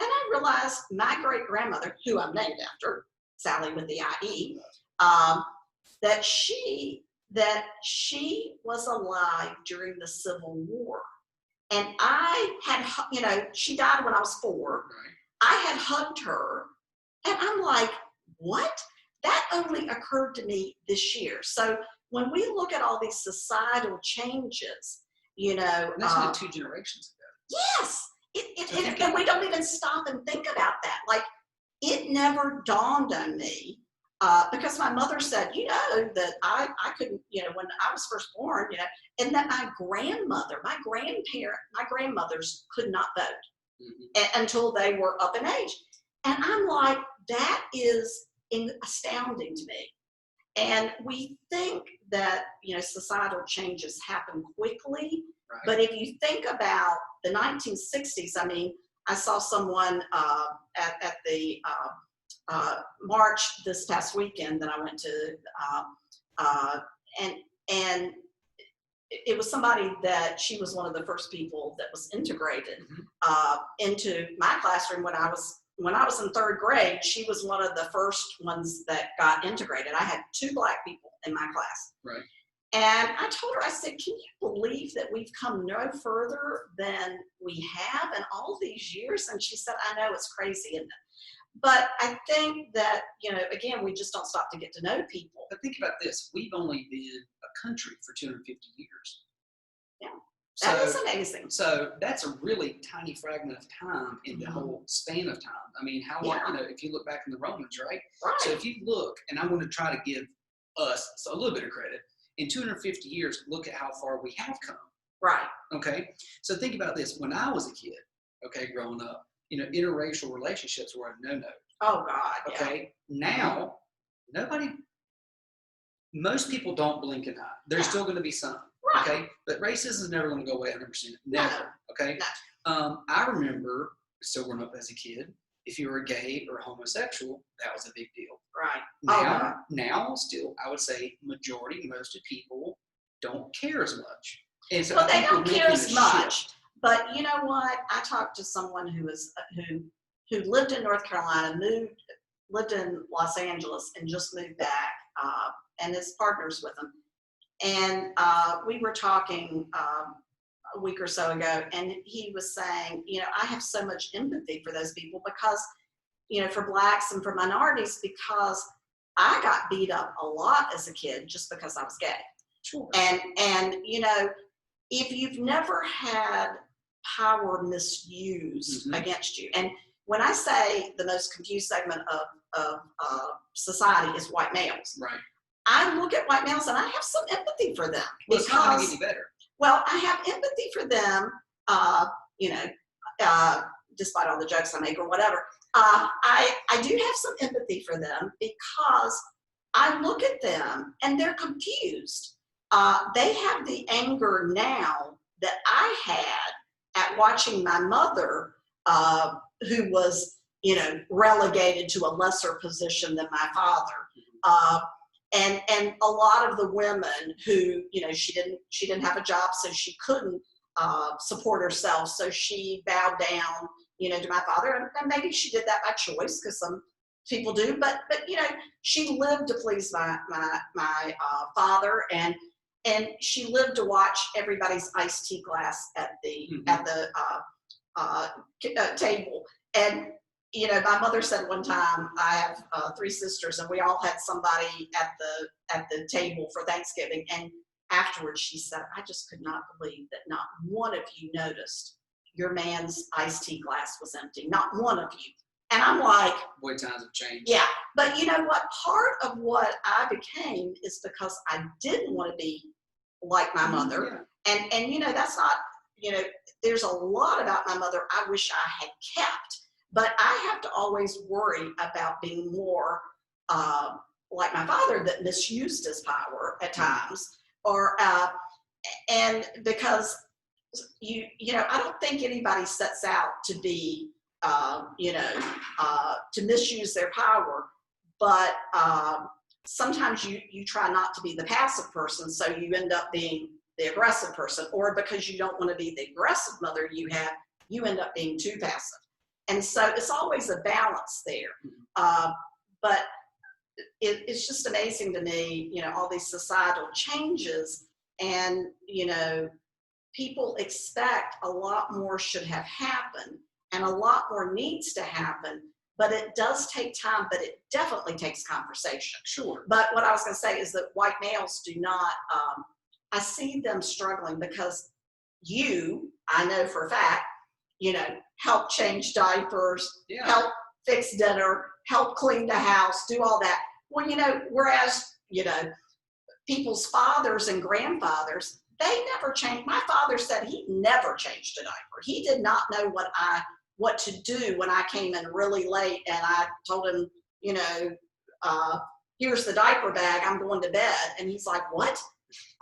and I realized my great grandmother, who I'm named after, Sallie with the IE, that she was alive during the Civil War. And I had, she died when I was 4. Right. I had hugged her, and I'm like, what? That only occurred to me this year. So when we look at all these societal changes, And that's only 2 generations ago. Yes. And we don't even stop and think about that. Like, it never dawned on me, because my mother said, that I couldn't, when I was first born, and that my grandmothers could not vote until they were up in age. And I'm like, that is astounding to me. And we think that, societal changes happen quickly. Right. But if you think about the 1960s, I saw someone at the march this past weekend that I went to, and it was somebody that she was one of the first people that was integrated into my classroom when I was in 3rd grade. She was one of the first ones that got integrated. I had 2 Black people in my class. Right. And I told her, I said, can you believe that we've come no further than we have in all these years? And she said, I know, it's crazy, isn't it? But I think that, again, we just don't stop to get to know people. But think about this. We've only been a country for 250 years. Yeah. That is amazing. So that's a really tiny fragment of time in the whole span of time. How long, if you look back in the Romans, right? Right. So if you look, and I'm going to try to give us a little bit of credit, in 250 years, look at how far we have come. Right. Okay. So think about this. When I was a kid, growing up, interracial relationships were a no-no. Oh, God. Okay. Yeah. Now, most people don't blink an eye. There's still going to be some. Right. Okay. But racism is never going to go away 100%. Never. No. Okay. No. I remember still growing up as a kid, if you were gay or homosexual, that was a big deal. Right. Now still, I would say most of people don't care as much. And so they don't care as much. But you know what? I talked to someone who lived in North Carolina, lived in Los Angeles, and just moved back, and his partner's with him. And we were talking a week or so ago, and he was saying, I have so much empathy for those people because, for Blacks and for minorities, because I got beat up a lot as a kid just because I was gay. Sure. And if you've never had power misused against you, and when I say the most confused segment of society is white males, right? I look at white males and I have some empathy for them. Well, it's not going to get any better. Well, I have empathy for them, despite all the jokes I make or whatever. I do have some empathy for them because I look at them and they're confused. They have the anger now that I had at watching my mother, who was, relegated to a lesser position than my father. And a lot of the women who, she didn't have a job, so she couldn't support herself. So she bowed down, to my father, and maybe she did that by choice, because some people do. But she lived to please my father, and she lived to watch everybody's iced tea glass at the table. And my mother said one time, I have 3 sisters, and we all had somebody at the table for Thanksgiving, and afterwards, she said, I just could not believe that not one of you noticed your man's iced tea glass was empty. Not one of you. And I'm like, boy, times have changed. yeah. But you know what? Part of what I became is because I didn't want to be like my mother. Yeah. And you know, that's not, you know, there's a lot about my mother I wish I had kept. But I have to always worry about being more like my father, that misused his power at times, or and because you know, I don't think anybody sets out to be you know, to misuse their power, but sometimes you try not to be the passive person, so you end up being the aggressive person, or because you don't want to be the aggressive mother you end up being too passive. And so it's always a balance there. But it's just amazing to me, you know, all these societal changes, and, you know, people expect a lot more should have happened, and a lot more needs to happen, but it does take time, but it definitely takes conversation. Sure. But what I was going to say is that white males do not, I see them struggling because I know for a fact, you know, help change diapers, Yeah. help fix dinner, help clean the house, do all that. Well, you know, whereas, you know, people's fathers and grandfathers, they never changed. My father said he never changed a diaper. He did not know what to do when I came in really late and I told him, you know, here's the diaper bag, I'm going to bed. And he's like, what?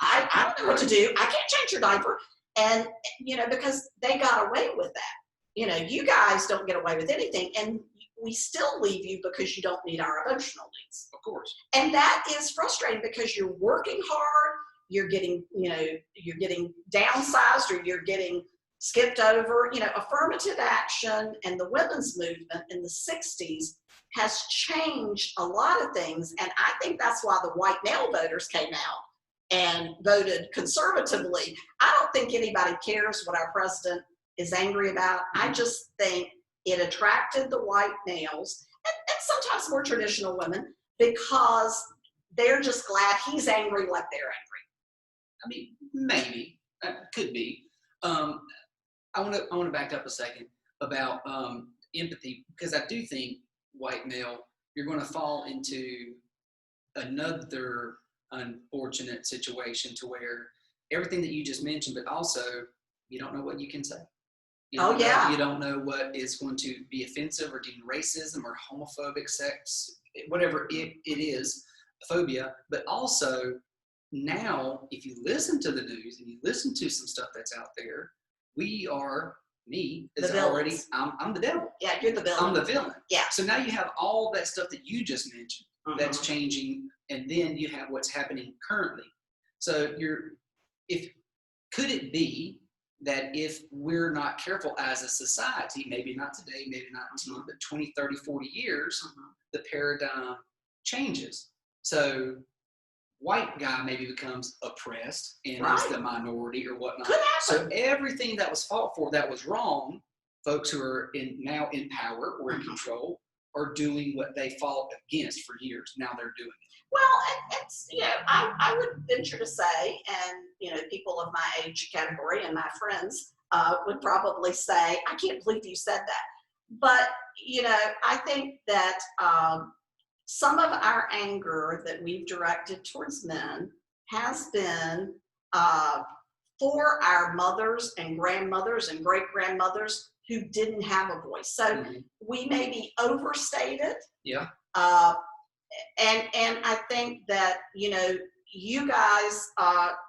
I don't know what to do. I can't change your diaper. And, you know, because they got away with that. You know, you guys don't get away with anything, and we still leave you because you don't meet our emotional needs. Of course. And that is frustrating because you're working hard, you're getting, you know, you're getting downsized, or you're getting skipped over. You know, affirmative action and the women's movement in the 60s has changed a lot of things. And I think that's why the white male voters came out and voted conservatively. I don't think anybody cares what our president is angry about. I just think it attracted the white males, and sometimes more traditional women, because they're just glad he's angry like they're angry. I mean, maybe. Could be. I want to back up a second about empathy, because I do think white male, you're going to fall into another unfortunate situation to where everything that you just mentioned, but also you don't know what you can say. You don't know what is going to be offensive or deemed racism or homophobic, sex, whatever it is, phobia. But also now, if you listen to the news and you listen to some stuff that's out there, I'm the devil. Yeah, you're the villain. I'm the villain. Yeah. So now you have all that stuff that you just mentioned that's changing, and then you have what's happening currently. So could it be that if we're not careful as a society, maybe not today, maybe not in 10, but 20, 30, 40 years, the paradigm changes. So white guy maybe becomes oppressed and is the minority or whatnot. So everything that was fought for that was wrong, folks who are now in power or in control are doing what they fought against for years. Now they're doing it. Well, it's, you know, I would venture to say, and, you know, people of my age category and my friends would probably say, I can't believe you said that. But, you know, I think that some of our anger that we've directed towards men has been for our mothers and grandmothers and great-grandmothers who didn't have a voice. So we maybe overstated. Yeah. And I think that, you know, you guys,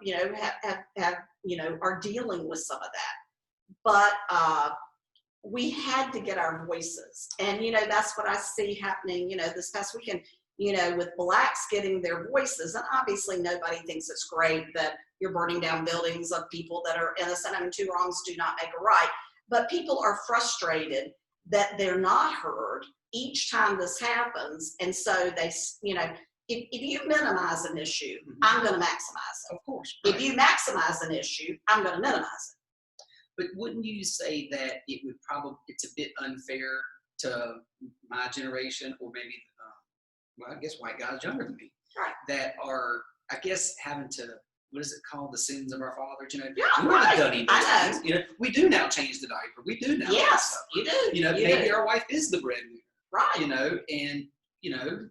you know, have, you know, are dealing with some of that. But we had to get our voices. And, you know, that's what I see happening, you know, this past weekend, you know, with blacks getting their voices. And obviously nobody thinks it's great that you're burning down buildings of people that are innocent. I mean, two wrongs do not make a right. But people are frustrated that they're not heard each time this happens. And so they, you know, if you minimize an issue, I'm going to maximize it. Of course. Right. If you maximize an issue, I'm going to minimize it. But wouldn't you say that it's a bit unfair to my generation, or maybe, well, I guess white guys younger than me, right, that are, I guess, having to what is it called? The sins of our fathers. You know, Yeah, we would have done any of those I know. things. You know, we do now change the diaper. We do now. Yes, you do. You know, maybe our wife is the breadwinner. Right. You know, and you know,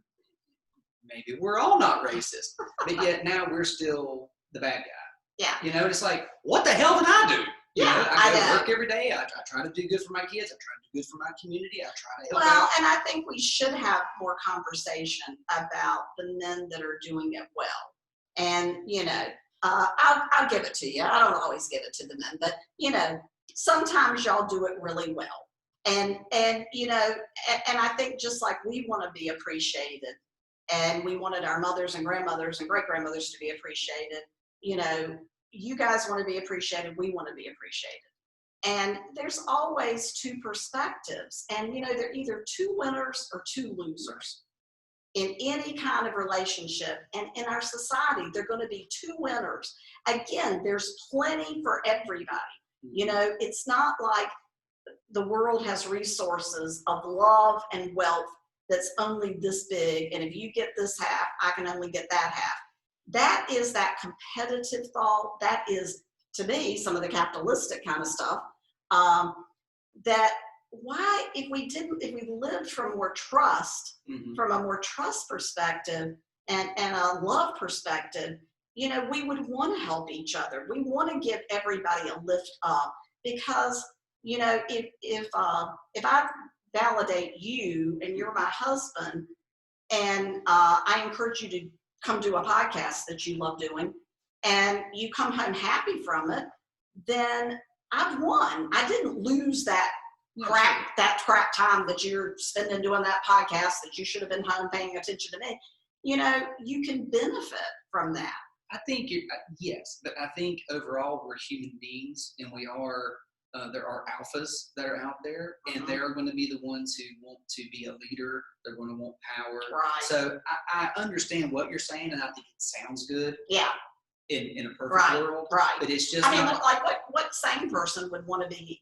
maybe we're all not racist, but yet now we're still the bad guy. Yeah. You know, it's like, what the hell did I do? You Yeah, know, I go know. to work every day. I try to do good for my kids. I try to do good for my community. I try to help Well, out. and I think we should have more conversation about the men that are doing it well. And, you know, I'll give it to you. I don't always give it to the men, but, you know, sometimes y'all do it really well. And you know, and I think just like we want to be appreciated, and we wanted our mothers and grandmothers and great-grandmothers to be appreciated, you know, you guys want to be appreciated, we want to be appreciated. And there's always two perspectives. And, you know, they're either two winners or two losers in any kind of relationship. And in our society, they're going to be two winners. Again, there's plenty for everybody. You know, it's not like the world has resources of love and wealth that's only this big. And if you get this half, I can only get that half. That is that competitive thought. That is, to me, some of the capitalistic kind of stuff. That why, if we lived from more trust, from a more trust perspective and a love perspective, you know, we would want to help each other. We want to give everybody a lift up, because, you know, if I validate you and you're my husband, and I encourage you to come do a podcast that you love doing, and you come home happy from it, then I've won. I didn't lose that crap time that you're spending doing that podcast that you should have been home paying attention to me. You know, you can benefit from that. I think yes, but I think overall we're human beings, and we are. There are alphas that are out there, and they're going to be the ones who want to be a leader. They're going to want power. Right. So I understand what you're saying, and I think it sounds good. Yeah. In a perfect world. Right. But it's just. I mean, like what sane person would want to be,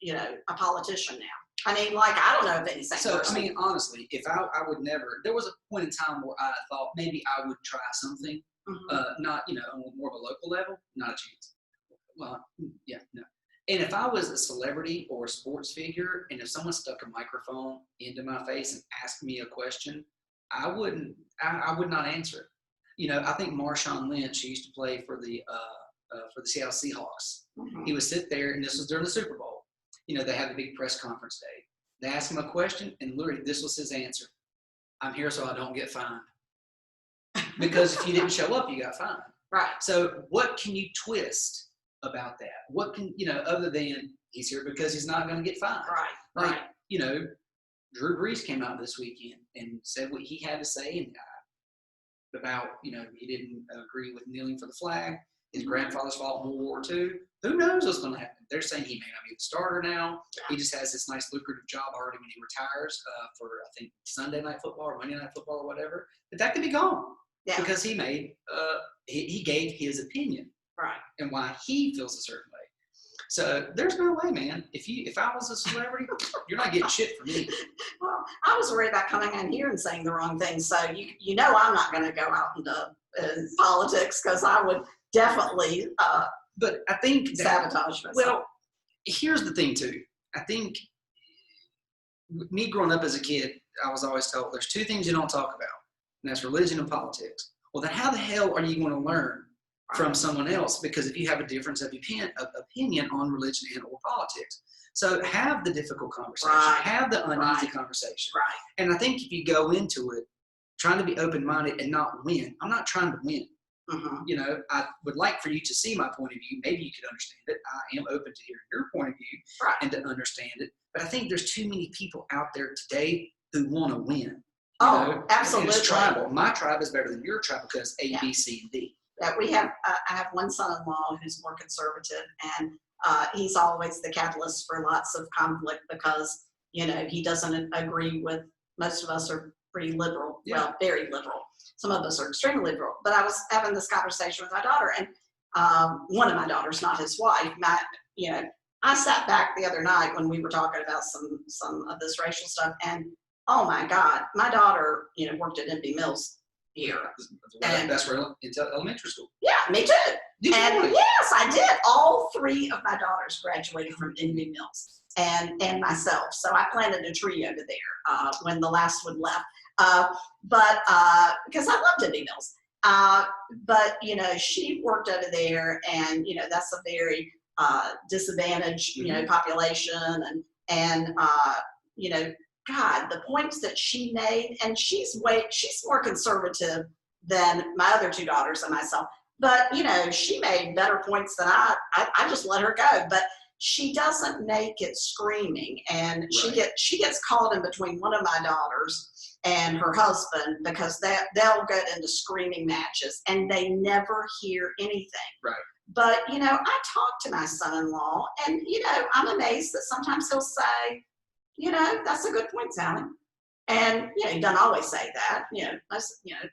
you know, a politician now? I mean, like, I don't know if any sane person. I mean, honestly, if I would never. There was a point in time where I thought maybe I would try something, not, you know, on more of a local level, not a chance. Well, yeah, no. And if I was a celebrity or a sports figure, and if someone stuck a microphone into my face and asked me a question, I would not answer it. You know, I think Marshawn Lynch, who used to play for the Seattle Seahawks, he would sit there, and this was during the Super Bowl. You know, they had a big press conference day. They asked him a question, and literally this was his answer: "I'm here so I don't get fined." Because if you didn't show up, you got fined. Right. So what can you twist about that? What can, you know, other than he's here because he's not going to get fined? Right. Like, you know, Drew Brees came out this weekend and said what he had to say about, you know, he didn't agree with kneeling for the flag. His grandfather's fought in World War II. Who knows what's going to happen? They're saying he may not be the starter now. Yeah. He just has this nice lucrative job already when he retires for, I think, Sunday Night Football or Monday Night Football or whatever. But that could be gone because he made he gave his opinion. Right. And why he feels a certain way. So there's no way, man. If I was a celebrity, you're not getting shit from me. Well, I was worried about coming in here and saying the wrong thing. So you know I'm not going to go out into politics, because I would definitely but I think sabotage myself. Well, here's the thing too. I think me growing up as a kid, I was always told there's two things you don't talk about, and that's religion and politics. Well, then how the hell are you going to learn from someone else? Because if you have a difference of opinion on religion and or politics. So have the difficult conversation, have the uneasy conversation. Right. And I think if you go into it trying to be open-minded and not win, I'm not trying to win. You know, I would like for you to see my point of view. Maybe you could understand it. I am open to hearing your point of view and to understand it. But I think there's too many people out there today who want to win. You know? Absolutely. It's tribal. My tribe is better than your tribe because A, B, C, and D. That we have, I have one son-in-law who's more conservative, and he's always the catalyst for lots of conflict because, you know, he doesn't agree with, most of us are pretty liberal, well, very liberal. Some of us are extremely liberal. But I was having this conversation with my daughter, and one of my daughters, not his wife, you know, I sat back the other night when we were talking about some of this racial stuff, and oh my God, my daughter, you know, worked at NB Mills here. And that's where into elementary school. Yeah, me too. And really? Yes, I did. All 3 of my daughters graduated from Indian Mills, and myself. So I planted a tree over there when the last one left. But because I loved Indian Mills. But she worked over there, and that's a very disadvantaged population, and God, the points that she made, and she's more conservative than my other 2 daughters and myself. But she made better points than I just let her go. But she doesn't make it screaming, and Right. she gets caught in between one of my daughters and her husband, because they'll get into screaming matches and they never hear anything. Right. But I talk to my son-in-law, and I'm amazed that sometimes he'll say, that's a good point, Sallie. And he doesn't always say that.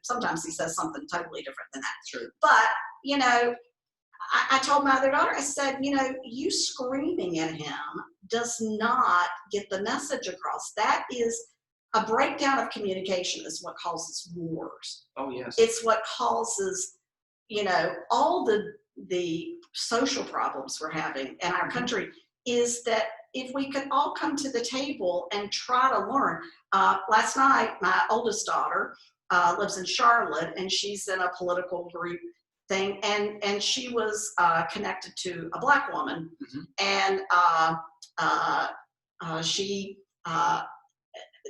Sometimes he says something totally different than that. True. But I told my other daughter, I said, you screaming at him does not get the message across. That is a breakdown of communication, is what causes wars. Oh, yes. It's what causes, all the social problems we're having in our country, is that if we could all come to the table and try to learn. Last night, my oldest daughter lives in Charlotte, and she's in a political group thing, and she was connected to a Black woman, and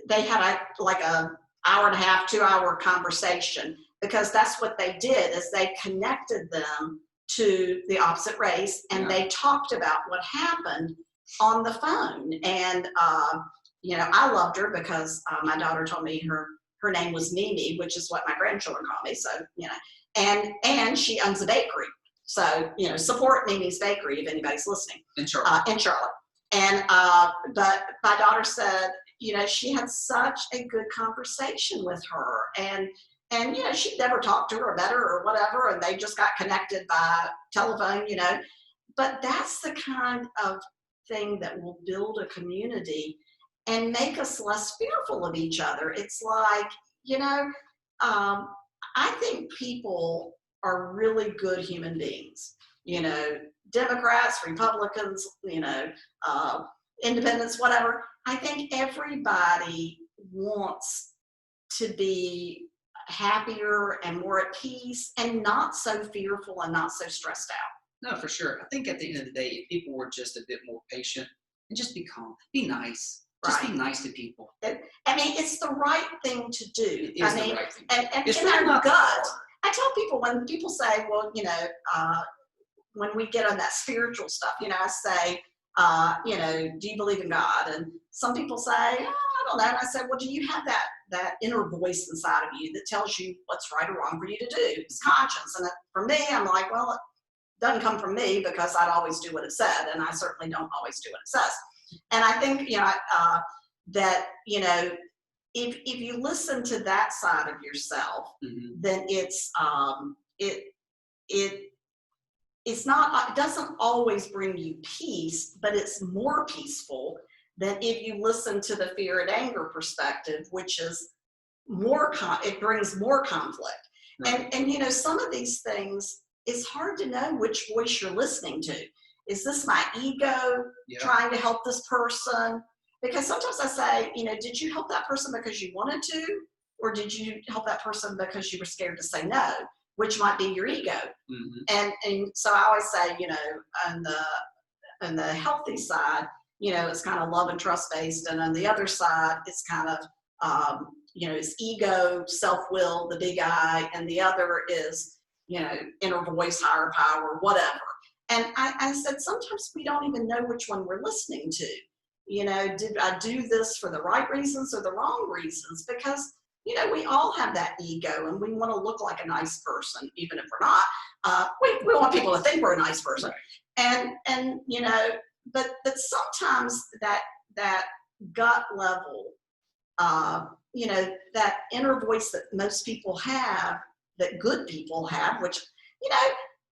they had like a hour and a half, 2-hour conversation, because that's what they did, is they connected them to the opposite race, and they talked about what happened on the phone. And I loved her because my daughter told me her name was Mimi, which is what my grandchildren call me. So and she owns a bakery. So support Mimi's Bakery if anybody's listening. In Charlotte. In Charlotte. And but my daughter said, she had such a good conversation with her, and she'd never talked to her or met her or whatever, and they just got connected by telephone, But that's the kind of thing that will build a community and make us less fearful of each other. It's like, I think people are really good human beings. Democrats, Republicans, independents, whatever. I think everybody wants to be happier and more at peace and not so fearful and not so stressed out. No, for sure. I think at the end of the day, if people were just a bit more patient and just be calm, be nice, just be nice to people. It's the right thing to do. It is the right thing. And it's in really our not gut, hard. I tell people, when people say, well, when we get on that spiritual stuff, I say, do you believe in God? And some people say, oh, I don't know. And I said, well, do you have that inner voice inside of you that tells you what's right or wrong for you to do? It's conscience. And for me, I'm like, well, it doesn't come from me, because I'd always do what it said, and I certainly don't always do what it says. And I think, that, if you listen to that side of yourself, then it's it doesn't always bring you peace, but it's more peaceful than if you listen to the fear and anger perspective, which is it brings more conflict. Right. And some of these things, it's hard to know which voice you're listening to. Is this my ego trying to help this person? Because sometimes I say, did you help that person because you wanted to, or did you help that person because you were scared to say no, which might be your ego? And so I always say, on the healthy side, it's kind of love and trust based, and on the other side, it's kind of it's ego, self-will, the big I, and the other is inner voice, higher power, whatever. And I said, sometimes we don't even know which one we're listening to. Did I do this for the right reasons or the wrong reasons? Because, we all have that ego, and we want to look like a nice person, even if we're not. We want people to think we're a nice person. Right. And but sometimes that gut level, that inner voice that most people have, that good people have, which,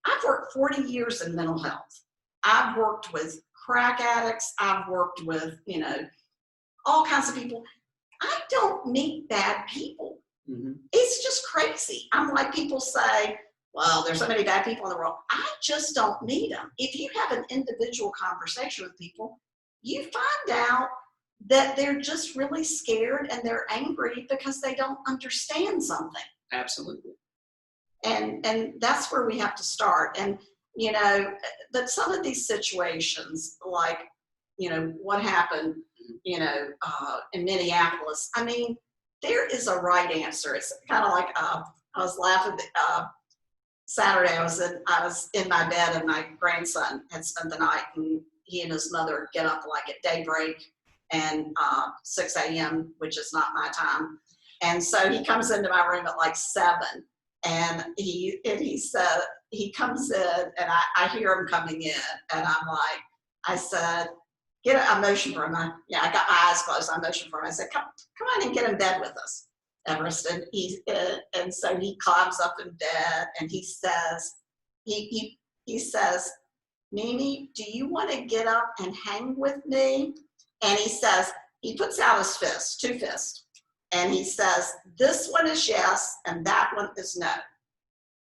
I've worked 40 years in mental health. I've worked with crack addicts. I've worked with, all kinds of people. I don't meet bad people. It's it's just crazy. I'm like, people say, well, there's so many bad people in the world. I just don't need them. If you have an individual conversation with people, you find out that they're just really scared and they're angry because they don't understand something. Absolutely. And that's where we have to start. And, but some of these situations, like, what happened, in Minneapolis, I mean, there is a right answer. It's kind of like, I was laughing, Saturday, I was in my bed and my grandson had spent the night, and he and his mother get up like at daybreak and 6 a.m., which is not my time. And so he comes into my room at like 7, and he said, he comes in, and I hear him coming in, and I said, I motioned for him. I got my eyes closed. I motioned for him. I said, come on and get in bed with us, Everest. And so he climbs up in bed, and he says, he says, Mimi, do you want to get up and hang with me? And he says, he puts out his fist, 2 fists, and he says, this one is yes, and that one is no.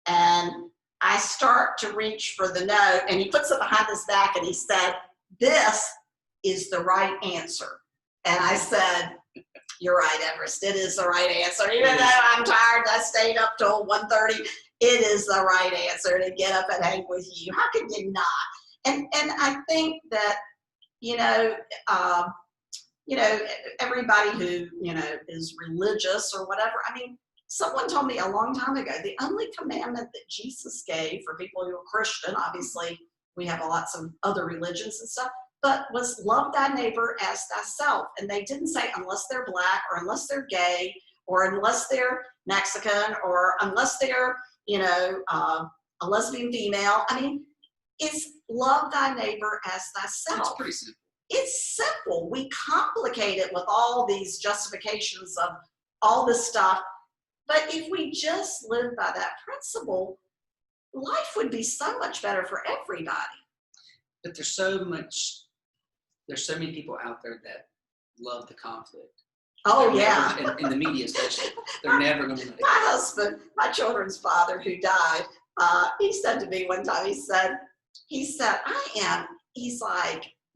And I start to reach for the no, and he puts it behind his back, and he said, this is the right answer. And I said, you're right, Everest, it is the right answer. Even though I'm tired, I stayed up till 1:30, it is the right answer to get up and hang with you. How can you not? And I think that, everybody who, is religious or whatever, I mean, someone told me a long time ago, the only commandment that Jesus gave for people who are Christian, obviously we have lots of other religions and stuff, but was love thy neighbor as thyself. And they didn't say unless they're black or unless they're gay or unless they're Mexican or unless they're, a lesbian female. I mean, it's love thy neighbor as thyself. It's pretty simple. It's simple. We complicate it with all these justifications of all this stuff. But if we just live by that principle, life would be so much better for everybody. But there's so many people out there that love the conflict. Oh, yeah. In the media especially. They're never going to let it go. My husband, my children's father who died, he said to me one time, he said, he's like,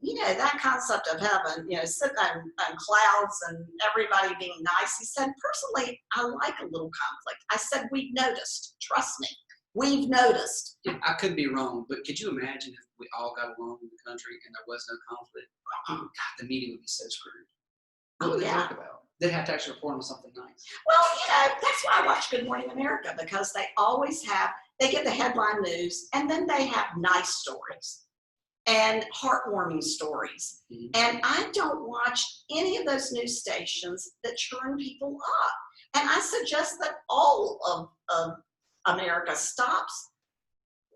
that concept of heaven, sitting on clouds and everybody being nice. He said, personally, I like a little conflict. I said, we've noticed. Trust me. We've noticed. Yeah, I could be wrong, but could you imagine if we all got along in the country and there was no conflict? Oh, God, the media would be so screwed. What would they talk about? They'd have to actually report on something nice. Well, that's why I watch Good Morning America, because they always they get the headline news, and then they have nice stories and heartwarming stories. Mm-hmm. And I don't watch any of those news stations that churn people up. And I suggest that all of America stops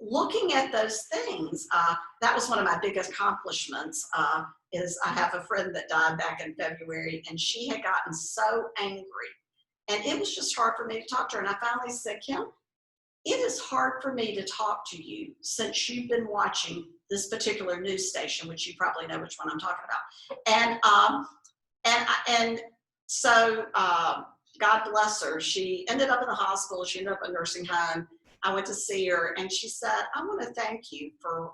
looking at those things. That was one of my biggest accomplishments, is I have a friend that died back in February, and she had gotten so angry. And it was just hard for me to talk to her. And I finally said, Kim, it is hard for me to talk to you since you've been watching this particular news station, which you probably know which one I'm talking about. And so God bless her. She ended up in the hospital. She ended up in a nursing home. I went to see her, and she said, I want to thank you for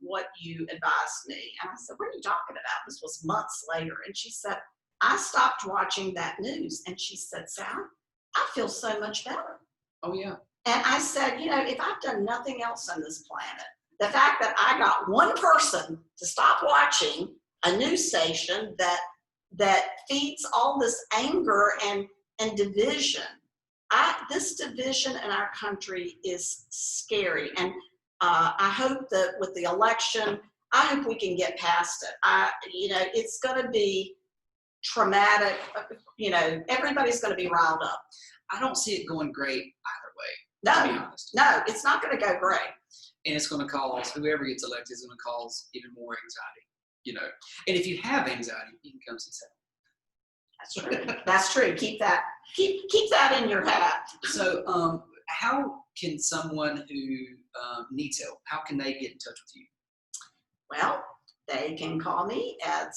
what you advised me. And I said, what are you talking about? This was months later. And she said, I stopped watching that news. And she said, Sal, I feel so much better. Oh, yeah. And I said, if I've done nothing else on this planet, the fact that I got one person to stop watching a news station that feeds all this anger and division. This division in our country is scary. And I hope that with the election, I hope we can get past it. It's going to be traumatic. Everybody's going to be riled up. I don't see it going great either way. No, to be honest. No, it's not going to go great. And it's going to cause, whoever gets elected is going to cause even more anxiety, And if you have anxiety, you can come see Sally. That's true. That's true. Keep that in your hat. So, how can someone who needs help, how can they get in touch with you? Well, they can call me at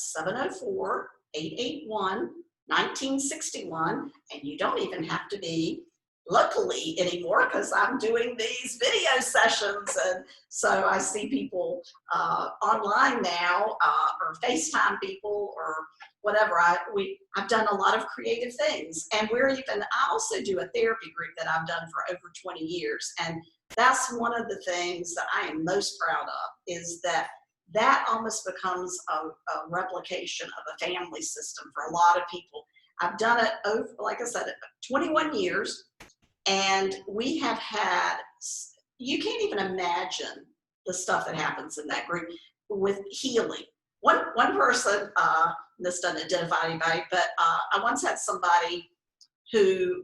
704-881-1961, and you don't even have to be luckily anymore because I'm doing these video sessions, and so I see people online now, or FaceTime people or whatever. I've done a lot of creative things, and I also do a therapy group that I've done for over 20 years, and that's one of the things that I am most proud of, is that almost becomes a replication of a family system for a lot of people. I've done it over, like I said, 21 years. And we have had, you can't even imagine the stuff that happens in that group with healing. One person, this doesn't identify anybody, but I once had somebody who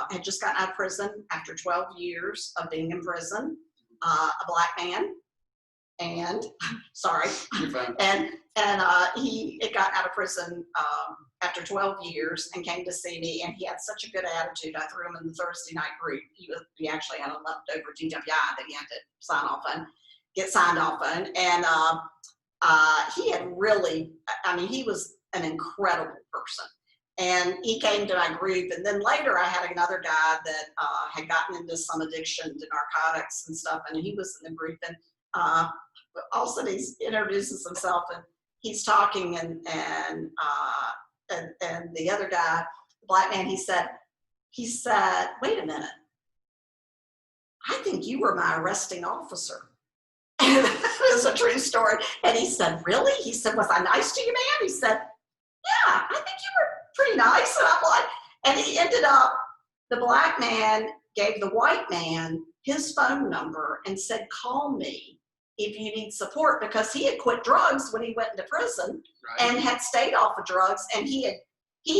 had just gotten out of prison after 12 years of being in prison, a Black man, and sorry, and he got out of prison after 12 years and came to see me, and he had such a good attitude. I threw him in the Thursday night group. He actually had a leftover DWI that he had to get signed off on, and he had really, he was an incredible person. And he came to my group, and then later I had another guy that had gotten into some addiction to narcotics and stuff, and he was in the group, and all of a sudden he introduces himself, and he's talking, and the other guy, the Black man, he said, wait a minute, I think you were my arresting officer. And it was a true story. And he said, really? He said, was I nice to you, man? He said, yeah, I think you were pretty nice. And I'm like, and he ended up, the Black man gave the white man his phone number and said, call me if you need support, because he had quit drugs when he went into prison, right, and had stayed off of drugs, and he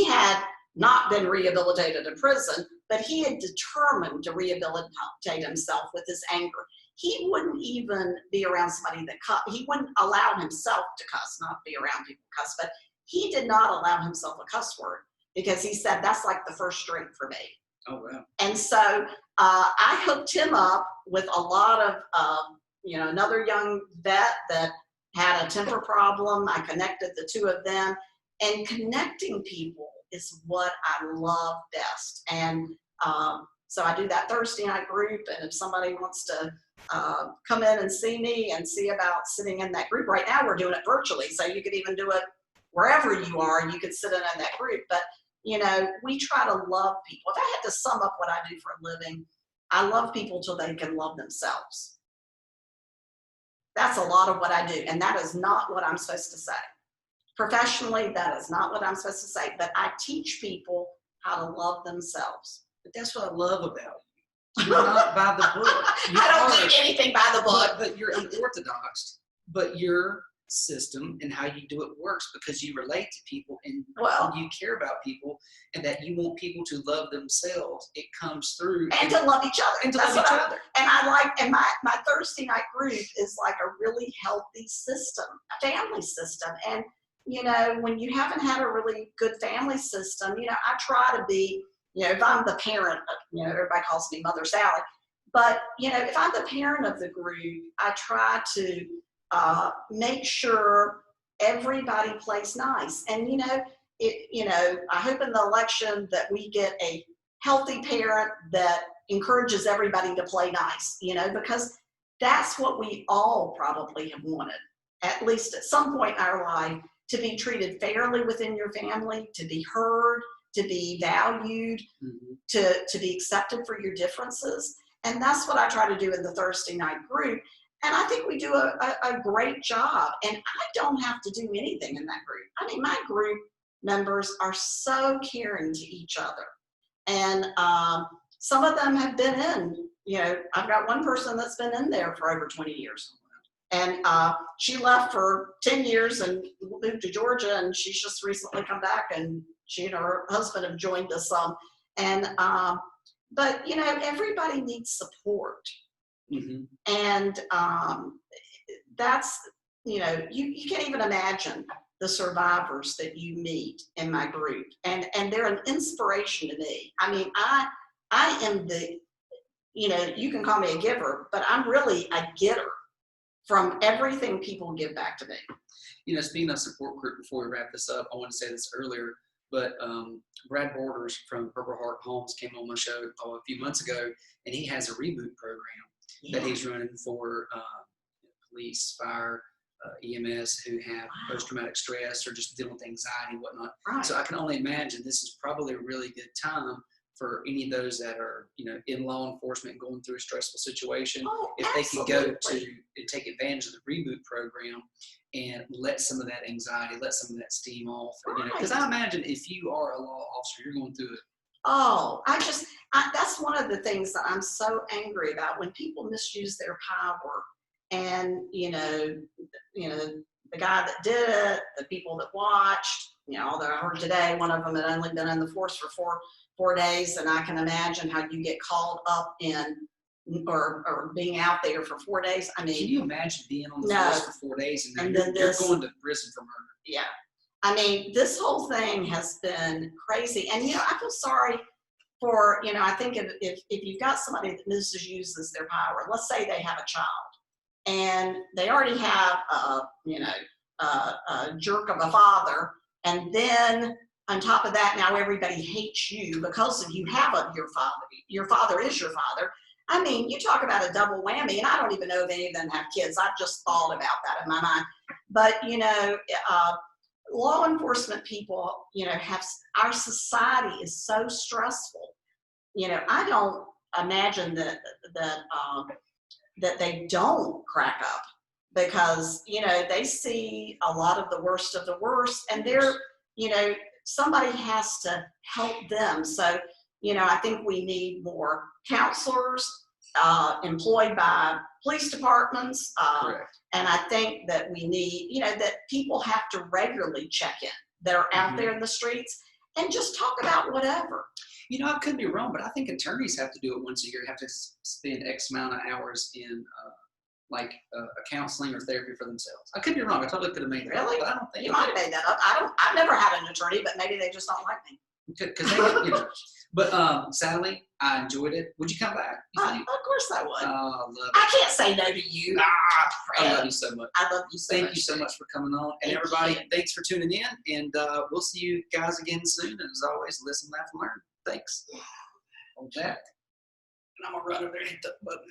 had not been rehabilitated in prison, but he had determined to rehabilitate himself with his anger. He wouldn't even be around somebody that he wouldn't allow himself to cuss, not be around people who cuss, but he did not allow himself a cuss word, because he said that's like the first drink for me. Oh, wow. And so I hooked him up with a lot of another young vet that had a temper problem. I connected the two of them, and connecting people is what I love best. And so I do that Thursday night group, and if somebody wants to come in and see me and see about sitting in that group, right now we're doing it virtually, so you could even do it wherever you are, you could sit in that group. But we try to love people. If I had to sum up what I do for a living, I love people till they can love themselves. That's a lot of what I do, and that is not what I'm supposed to say. Professionally, that is not what I'm supposed to say, but I teach people how to love themselves. But that's what I love about you. You're not by the book. I don't do anything by the book. But you're unorthodox, but your system and how you do it works because you relate to people, and you care about people, and that you want people to love themselves. It comes through. And to love each other. And to love each other. And my Thursday night group is like a really healthy system, a family system. And, when you haven't had a really good family system, I try to be, if I'm the parent, everybody calls me Mother Sallie, but, if I'm the parent of the group, I try to make sure everybody plays nice. And, I hope in the election that we get a healthy parent that encourages everybody to play nice, because that's what we all probably have wanted, at least at some point in our life, to be treated fairly within your family, to be heard, to be valued, mm-hmm. to be accepted for your differences. And that's what I try to do in the Thursday night group. And I think we do a great job. And I don't have to do anything in that group. My group members are so caring to each other. And some of them have been in, I've got one person that's been in there for over 20 years. And she left for 10 years and moved to Georgia, and she's just recently come back, and she and her husband have joined us some. And, but, everybody needs support. Mm-hmm. And that's, you can't even imagine the survivors that you meet in my group. And they're an inspiration to me. I am the, you can call me a giver, but I'm really a getter from everything people give back to me. Speaking of support group, before we wrap this up, I want to say this earlier. but Brad Borders from Purple Heart Homes came on my show a few months ago, and he has a reboot program that he's running for police, fire, EMS who have post-traumatic stress or just dealing with anxiety and whatnot. Right. So I can only imagine this is probably a really good time for any of those that are, in law enforcement going through a stressful situation. If they can go to and take advantage of the reboot program and let some of that anxiety, let some of that steam off. Because I imagine if you are a law officer, you're going through it. Oh, that's one of the things that I'm so angry about, when people misuse their power. And, the guy that did it, the people that watched, although I heard today one of them had only been in the force for four days, and I can imagine how you get called up in or being out there for 4 days. I mean, can you imagine being on the force for 4 days and then you're going to prison for murder? Yeah. I mean, this whole thing has been crazy. And, I feel sorry for, I think if you've got somebody that misuses their power, let's say they have a child and they already have a jerk of a father, and then on top of that, now everybody hates you because of you have your father. Your father is your father. I mean, you talk about a double whammy, and I don't even know if any of them have kids. I've just thought about that in my mind. But, law enforcement people, our society is so stressful. I don't imagine that they don't crack up, because, they see a lot of the worst, and they're, somebody has to help them. So, I think we need more counselors employed by police departments. And I think that we need, that people have to regularly check in that are out there in the streets and just talk about whatever. I could be wrong, but I think attorneys have to do it once a year, have to spend X amount of hours in a counseling or therapy for themselves. I could be wrong. I totally could have made that up. Really? But I don't think you might have made that up. I've never had an attorney, but maybe they just don't like me. Because But Sallie, I enjoyed it. Would you come back? Of course I would. Oh, I love it. I can't say no to you. I love you so much. I love you so much. Thank you so much for coming on. And everybody, thanks for tuning in. And we'll see you guys again soon. And as always, listen, laugh, and learn. Thanks. Hold that. And I'm going to run over there and hit that button.